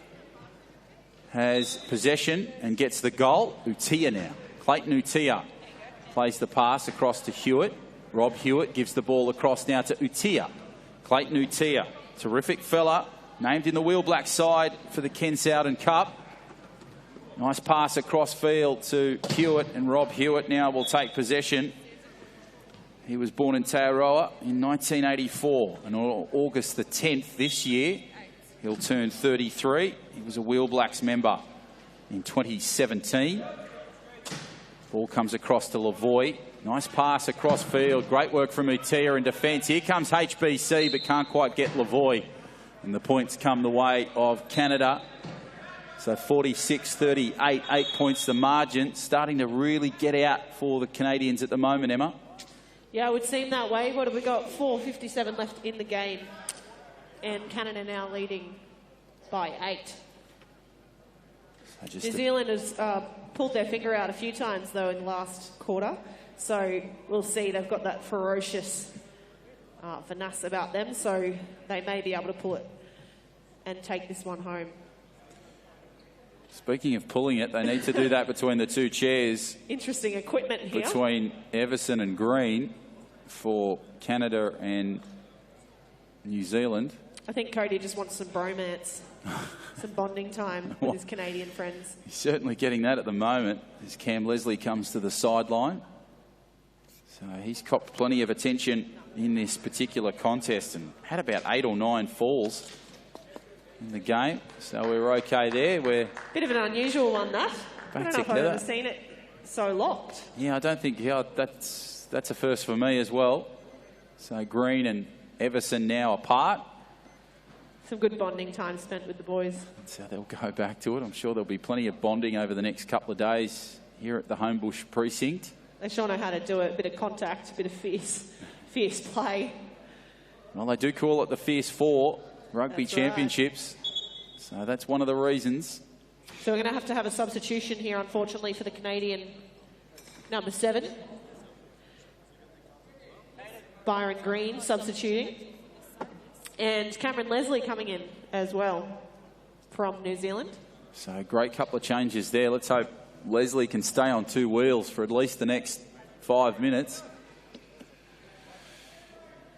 has possession and gets the goal. Utia now. Clayton Utia plays the pass across to Hewitt. Rob Hewitt gives the ball across now to Utia. Clayton Utia, terrific fella. Named in the Wheel Black side for the Ken Sowden Cup. Nice pass across field to Hewitt, and Rob Hewitt now will take possession. He was born in Taoroa in 1984, and on August the 10th this year, he'll turn 33. He was a Wheel Blacks member in 2017. Ball comes across to Lavoie. Nice pass across field. Great work from Utia in defence. Here comes HBC, but can't quite get Lavoie. And the points come the way of Canada. So 46-38, 8 points the margin. Starting to really get out for the Canadians at the moment, Emma. Yeah, it would seem that way. What have we got? 4:57 left in the game. And Canada now leading by 8. New Zealand has pulled their finger out a few times, though, in the last quarter. So we'll see. They've got that ferocious finesse about them. So they may be able to pull it and take this one home. Speaking of pulling it, they need to do that between the two chairs. Interesting equipment here. Between Everson and Green for Canada and New Zealand. I think Cody just wants some bromance, some bonding time with his Canadian friends. He's certainly getting that at the moment as Cam Leslie comes to the sideline. So he's copped plenty of attention in this particular contest and had about 8 or 9 falls in the game, so we're okay there. We're bit of an unusual one, that. I don't know if I've ever seen it so locked. Yeah, I don't think that's a first for me as well. So Green and Everson now apart. Some good bonding time spent with the boys. So they'll go back to it. I'm sure there'll be plenty of bonding over the next couple of days here at the Homebush precinct. They sure know how to do it. A bit of contact, a bit of fierce play. Well, they do call it the Fierce 4 Rugby That's Championships. Right. So that's one of the reasons. So we're going to have a substitution here, unfortunately, for the Canadian number 7. Byron Green substituting. And Cameron Leslie coming in as well from New Zealand. So a great couple of changes there. Let's hope Leslie can stay on 2 wheels for at least the next 5 minutes.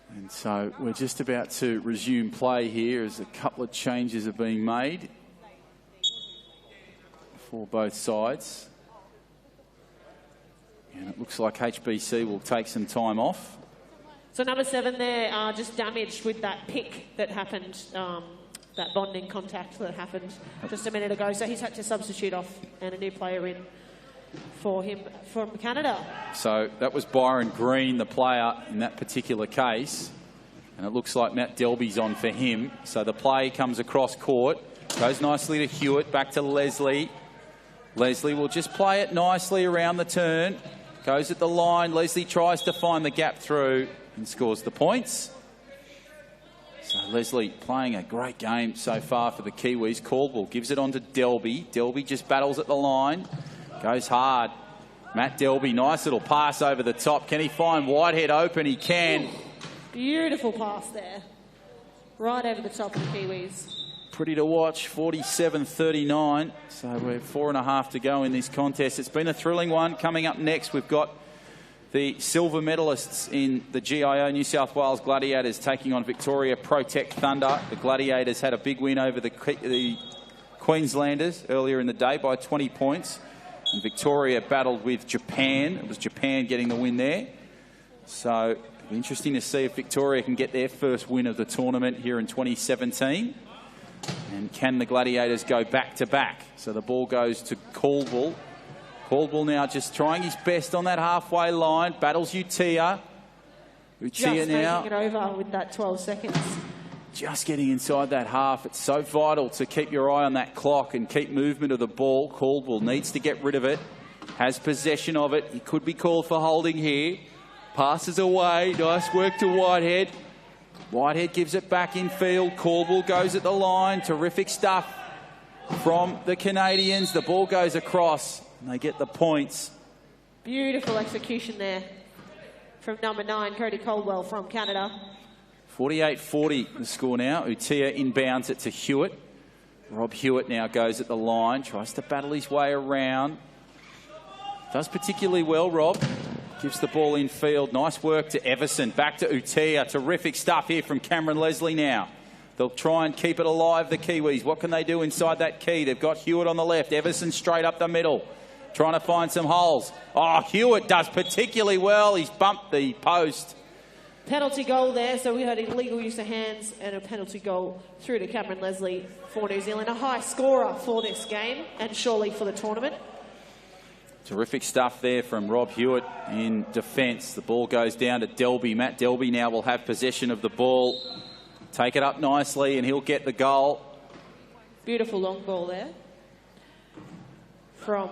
And so we're just about to resume play here as a couple of changes are being made for both sides. And it looks like HBC will take some time off. So number 7 there, just damaged with that pick that happened, that bonding contact that happened just a minute ago. So he's had to substitute off and a new player in for him from Canada. So that was Byron Green, the player in that particular case. And it looks like Matt Delby's on for him. So the play comes across court, goes nicely to Hewitt, back to Leslie. Leslie will just play it nicely around the turn. Goes at the line. Leslie tries to find the gap through and scores the points. So Leslie playing a great game so far for the Kiwis. Caldwell gives it on to Delby. Delby just battles at the line. Goes hard. Matt Delby, nice little pass over the top. Can he find Whitehead open? He can. Beautiful pass there. Right over the top of the Kiwis. Pretty to watch, 47-39. So we're 4.5 to go in this contest. It's been a thrilling one. Coming up next, we've got the silver medalists in the GIO, New South Wales Gladiators, taking on Victoria Protect Thunder. The Gladiators had a big win over the Queenslanders earlier in the day by 20 points. And Victoria battled with Japan. It was Japan getting the win there. So it'll be interesting to see if Victoria can get their first win of the tournament here in 2017. And can the Gladiators go back-to-back? So the ball goes to Caldwell. Caldwell now just trying his best on that halfway line. Battles Utia. Utia now making it over with that 12 seconds. Just getting inside that half. It's so vital to keep your eye on that clock and keep movement of the ball. Caldwell needs to get rid of it. Has possession of it. He could be called for holding here. Passes away. Nice work to Whitehead. Whitehead gives it back in field. Caldwell goes at the line. Terrific stuff from the Canadians. The ball goes across and they get the points. Beautiful execution there from number 9, Cody Caldwell from Canada. 48-40 the score now. Utia inbounds it to Hewitt. Rob Hewitt now goes at the line. Tries to battle his way around. Does particularly well, Rob. Gives the ball in field. Nice work to Everson. Back to Utia. Terrific stuff here from Cameron Leslie now. They'll try and keep it alive, the Kiwis. What can they do inside that key? They've got Hewitt on the left. Everson straight up the middle. Trying to find some holes. Oh, Hewitt does particularly well. He's bumped the post. Penalty goal there. So we had illegal use of hands and a penalty goal through to Cameron Leslie for New Zealand. A high scorer for this game and surely for the tournament. Terrific stuff there from Rob Hewitt in defence. The ball goes down to Delby. Matt Delby now will have possession of the ball. Take it up nicely and he'll get the goal. Beautiful long ball there from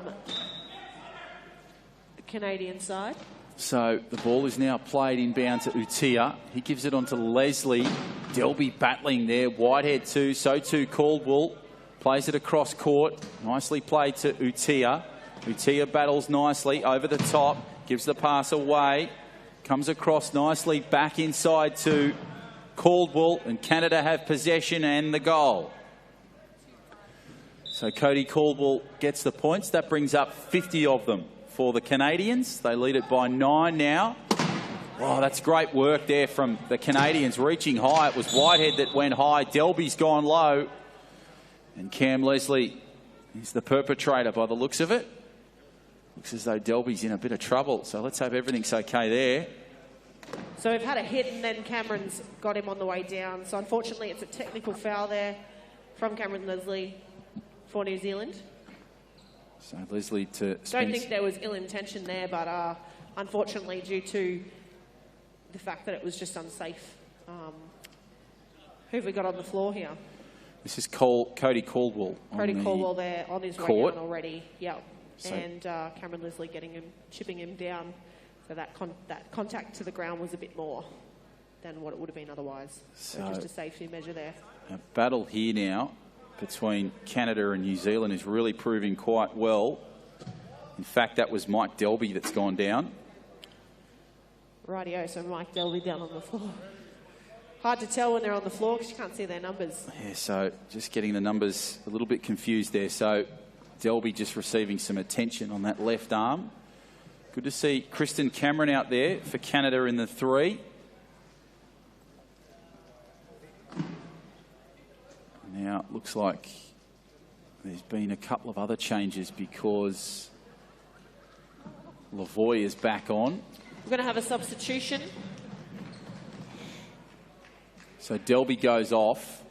the Canadian side. So the ball is now played inbound to Utia. He gives it on to Leslie. Delby battling there. Whitehead too. So too Caldwell. Plays it across court. Nicely played to Utia. Utia battles nicely over the top. Gives the pass away. Comes across nicely back inside to Caldwell. And Canada have possession and the goal. So Cody Caldwell gets the points. That brings up 50 of them for the Canadians. They lead it by 9 now. Oh, that's great work there from the Canadians reaching high. It was Whitehead that went high. Delby's gone low. And Cam Leslie is the perpetrator by the looks of it. Looks as though Delby's in a bit of trouble. So let's hope everything's okay there. So we've had a hit and then Cameron's got him on the way down. So unfortunately it's a technical foul there from Cameron Leslie for New Zealand. So Leslie to... Don't think there was ill intention there, but unfortunately due to the fact that it was just unsafe. Who have we got on the floor here? This is Cody Caldwell. Cody Caldwell there on his way down already. Yep. So and Cameron Leslie chipping him down. So that contact to the ground was a bit more than what it would have been otherwise. So just a safety measure there. A battle here now between Canada and New Zealand is really proving quite well. In fact, that was Mike Delby that's gone down. Rightio, so Mike Delby down on the floor. Hard to tell when they're on the floor because you can't see their numbers. Yeah, so just getting the numbers a little bit confused there. So Delby just receiving some attention on that left arm. Good to see Kristen Cameron out there for Canada in the 3. Now, it looks like there's been a couple of other changes because Lavoie is back on. We're going to have a substitution. So Delby goes off.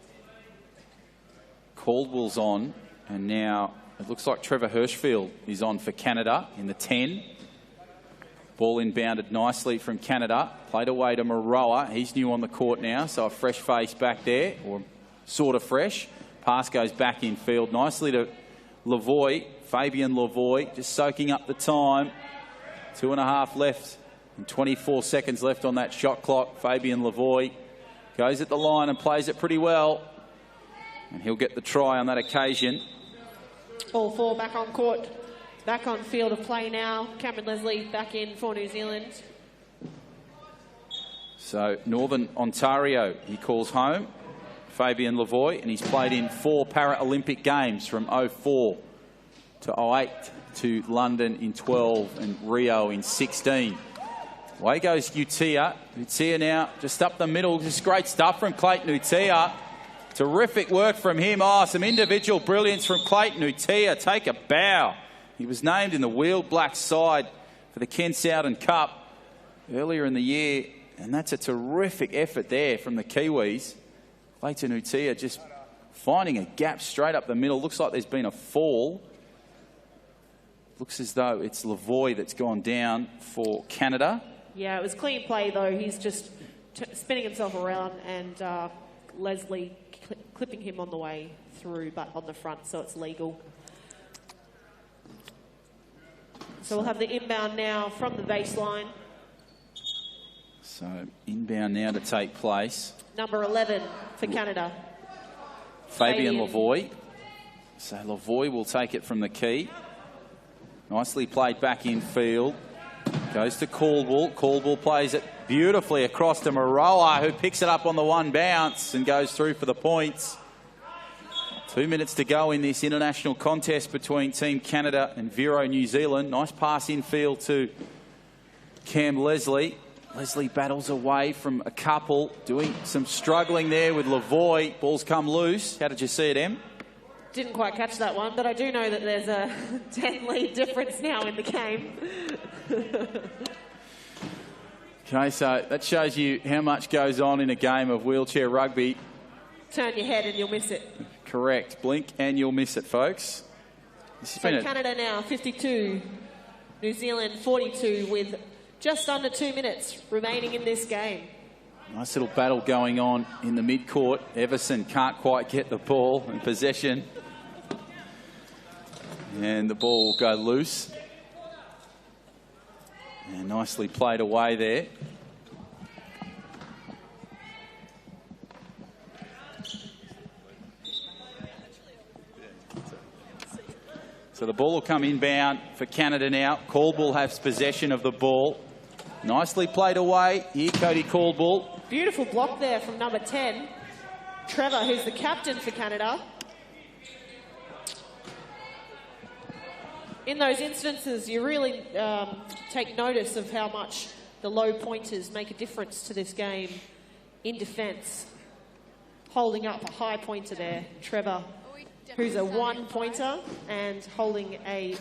Caldwell's on. And now it looks like Trevor Hirschfield is on for Canada in the 10. Ball inbounded nicely from Canada. Played away to Maroa. He's new on the court now, so a fresh face back there, or sort of fresh. Pass goes back in field nicely to Lavoie. Fabian Lavoie just soaking up the time. 2.5 left and 24 seconds left on that shot clock. Fabian Lavoie goes at the line and plays it pretty well. And he'll get the try on that occasion. All four back on court. Back on field of play now. Cameron Leslie back in for New Zealand. So Northern Ontario, he calls home. Fabian Lavoie, and he's played in 4 Paralympic games from 04 to 08 to London in 12 and Rio in 16. Away goes Utia. Utia now just up the middle. Just great stuff from Clayton Utia. Terrific work from him. Oh, some individual brilliance from Clayton Utia. Take a bow. He was named in the wheeled black side for the Ken Southern Cup earlier in the year, and that's a terrific effort there from the Kiwis. Clayton Utia just finding a gap straight up the middle. Looks like there's been a fall. Looks as though it's Lavoie that's gone down for Canada. Yeah, it was clean play though. He's just spinning himself around, and Leslie clipping him on the way through, but on the front, so it's legal. So we'll have the inbound now from the baseline. So inbound now to take place. Number 11 for Canada. Fabian Lavoie. So Lavoie will take it from the key. Nicely played back in field. Goes to Caldwell. Caldwell plays it beautifully across to Maroa, who picks it up on the one bounce and goes through for the points. 2 minutes to go in this international contest between Team Canada and Vero New Zealand. Nice pass infield to Cam Leslie. Leslie battles away from a couple, doing some struggling there with Lavoie. Ball's come loose. How did you see it, Em? Didn't quite catch that one, but I do know that there's a 10 lead difference now in the game. Okay, so that shows you how much goes on in a game of wheelchair rugby. Turn your head and you'll miss it. Correct. Blink and you'll miss it, folks. So Canada now 52, New Zealand 42, with just under 2 minutes remaining in this game. Nice little battle going on in the mid-court. Everson can't quite get the ball in possession. And the ball will go loose. And nicely played away there. So the ball will come inbound for Canada now. Caldwell has possession of the ball. Nicely played away. Here, Cody Caldwell. Beautiful block there from number 10, Trevor, who's the captain for Canada. In those instances, you really take notice of how much the low pointers make a difference to this game in defence. Holding up a high pointer there, Trevor, who's a 1-pointer, and holding a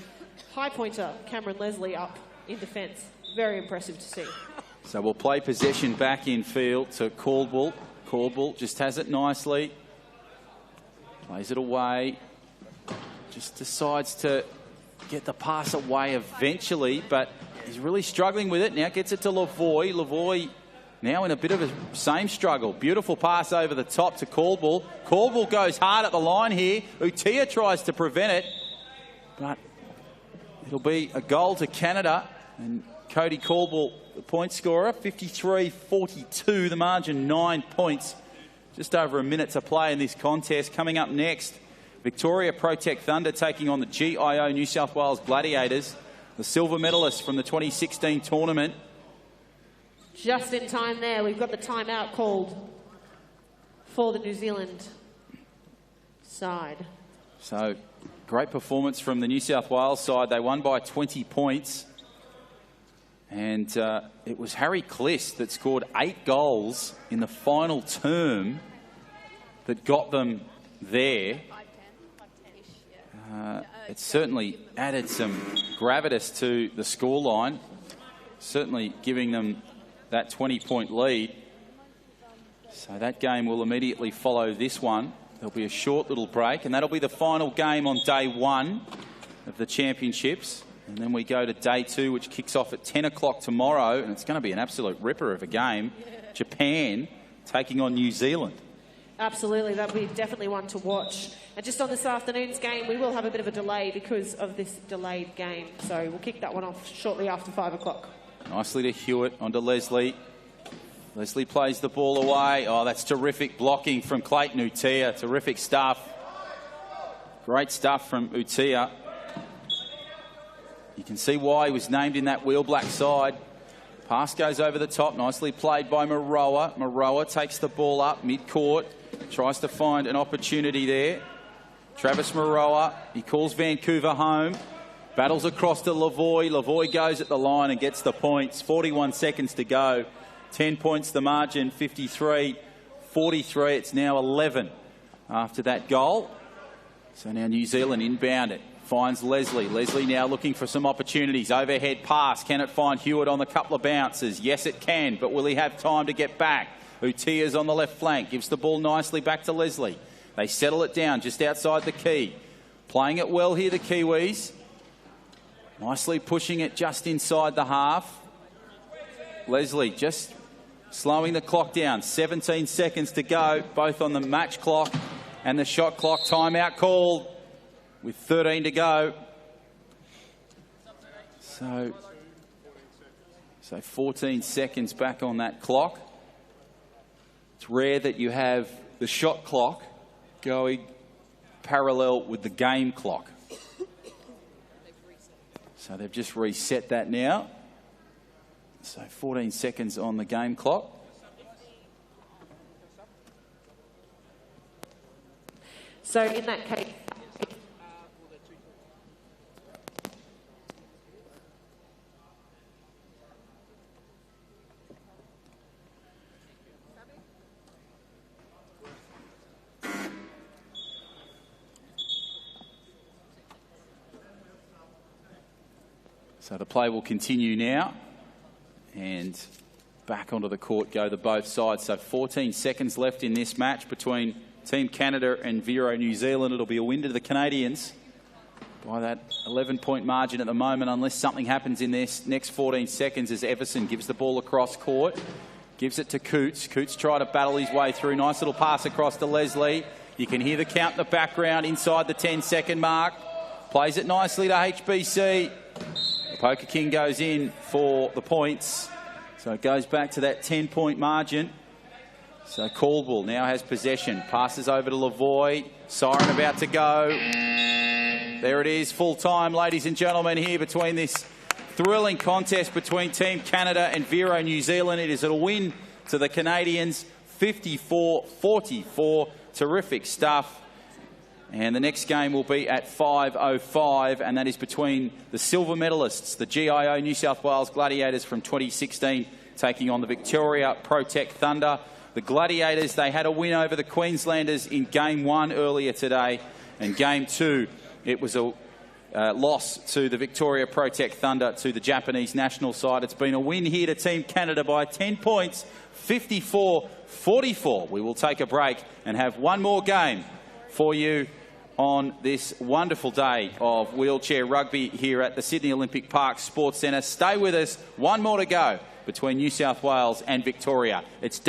high pointer, Cameron Leslie, up in defence. Very impressive to see. So we'll play possession back in field to Caldwell. Caldwell just has it nicely. Plays it away. Just decides to get the pass away eventually, but he's really struggling with it. Now gets it to Lavoie. Lavoie now in a bit of a same struggle. Beautiful pass over the top to Caldwell. Caldwell goes hard at the line here. Utia tries to prevent it, but it'll be a goal to Canada. And Cody Caldwell, the point scorer, 53-42, the margin 9 points. Just over a minute to play in this contest. Coming up next, Victoria Protect Thunder taking on the GIO New South Wales Gladiators, the silver medalists from the 2016 tournament. Just in time there, we've got the timeout called for the New Zealand side. So, great performance from the New South Wales side. They won by 20 points. And it was Harry Kliss that scored 8 goals in the final term that got them there. It certainly added some gravitas to the scoreline, certainly giving them that 20-point lead. So that game will immediately follow this one. There'll be a short little break, and that'll be the final game on day 1 of the championships. And then we go to day 2, which kicks off at 10 o'clock tomorrow, and it's going to be an absolute ripper of a game. Japan taking on New Zealand. Absolutely, that'll be definitely one to watch. And just on this afternoon's game, we will have a bit of a delay because of this delayed game. So we'll kick that one off shortly after 5 o'clock. Nicely to Hewitt, onto Leslie. Leslie plays the ball away. Oh, that's terrific blocking from Clayton Utia. Terrific stuff. Great stuff from Utia. You can see why he was named in that wheel black side. Pass goes over the top. Nicely played by Maroa. Maroa takes the ball up mid-court. Tries to find an opportunity there. Travis Maroa, he calls Vancouver home. Battles across to Lavoie. Lavoie goes at the line and gets the points. 41 seconds to go. 10 points the margin, 53-43. It's now 11 after that goal. So now New Zealand inbound it. Finds Leslie. Leslie now looking for some opportunities. Overhead pass. Can it find Hewitt on the couple of bounces? Yes, it can, but will he have time to get back? Utia's on the left flank. Gives the ball nicely back to Leslie. They settle it down just outside the key. Playing it well here, the Kiwis. Nicely pushing it just inside the half. Leslie just slowing the clock down. 17 seconds to go, both on the match clock and the shot clock. Timeout called with 13 to go. So 14 seconds back on that clock. It's rare that you have the shot clock going parallel with the game clock. So they've just reset that now. So 14 seconds on the game clock. So in that case, so the play will continue now. And back onto the court go the both sides. So 14 seconds left in this match between Team Canada and Vero New Zealand. It'll be a win to the Canadians by that 11-point margin at the moment, unless something happens in this next 14 seconds as Everson gives the ball across court. Gives it to Coots. Coots try to battle his way through. Nice little pass across to Leslie. You can hear the count in the background inside the 10-second mark. Plays it nicely to HBC. The Poker King goes in for the points. So it goes back to that 10-point margin. So Caldwell now has possession. Passes over to Lavoie. Siren about to go. There it is, full time, ladies and gentlemen, here between this thrilling contest between Team Canada and Vero New Zealand. It is a win to the Canadians, 54-44. Terrific stuff. And the next game will be at 5:05, and that is between the silver medalists, the GIO New South Wales Gladiators from 2016, taking on the Victoria Protect Thunder. The Gladiators, they had a win over the Queenslanders in Game 1 earlier today, and Game 2, it was a loss to the Victoria Protect Thunder, to the Japanese national side. It's been a win here to Team Canada by 10 points, 54-44. We will take a break and have one more game for you on this wonderful day of wheelchair rugby here at the Sydney Olympic Park Sports Centre. Stay with us. One more to go between New South Wales and Victoria. It's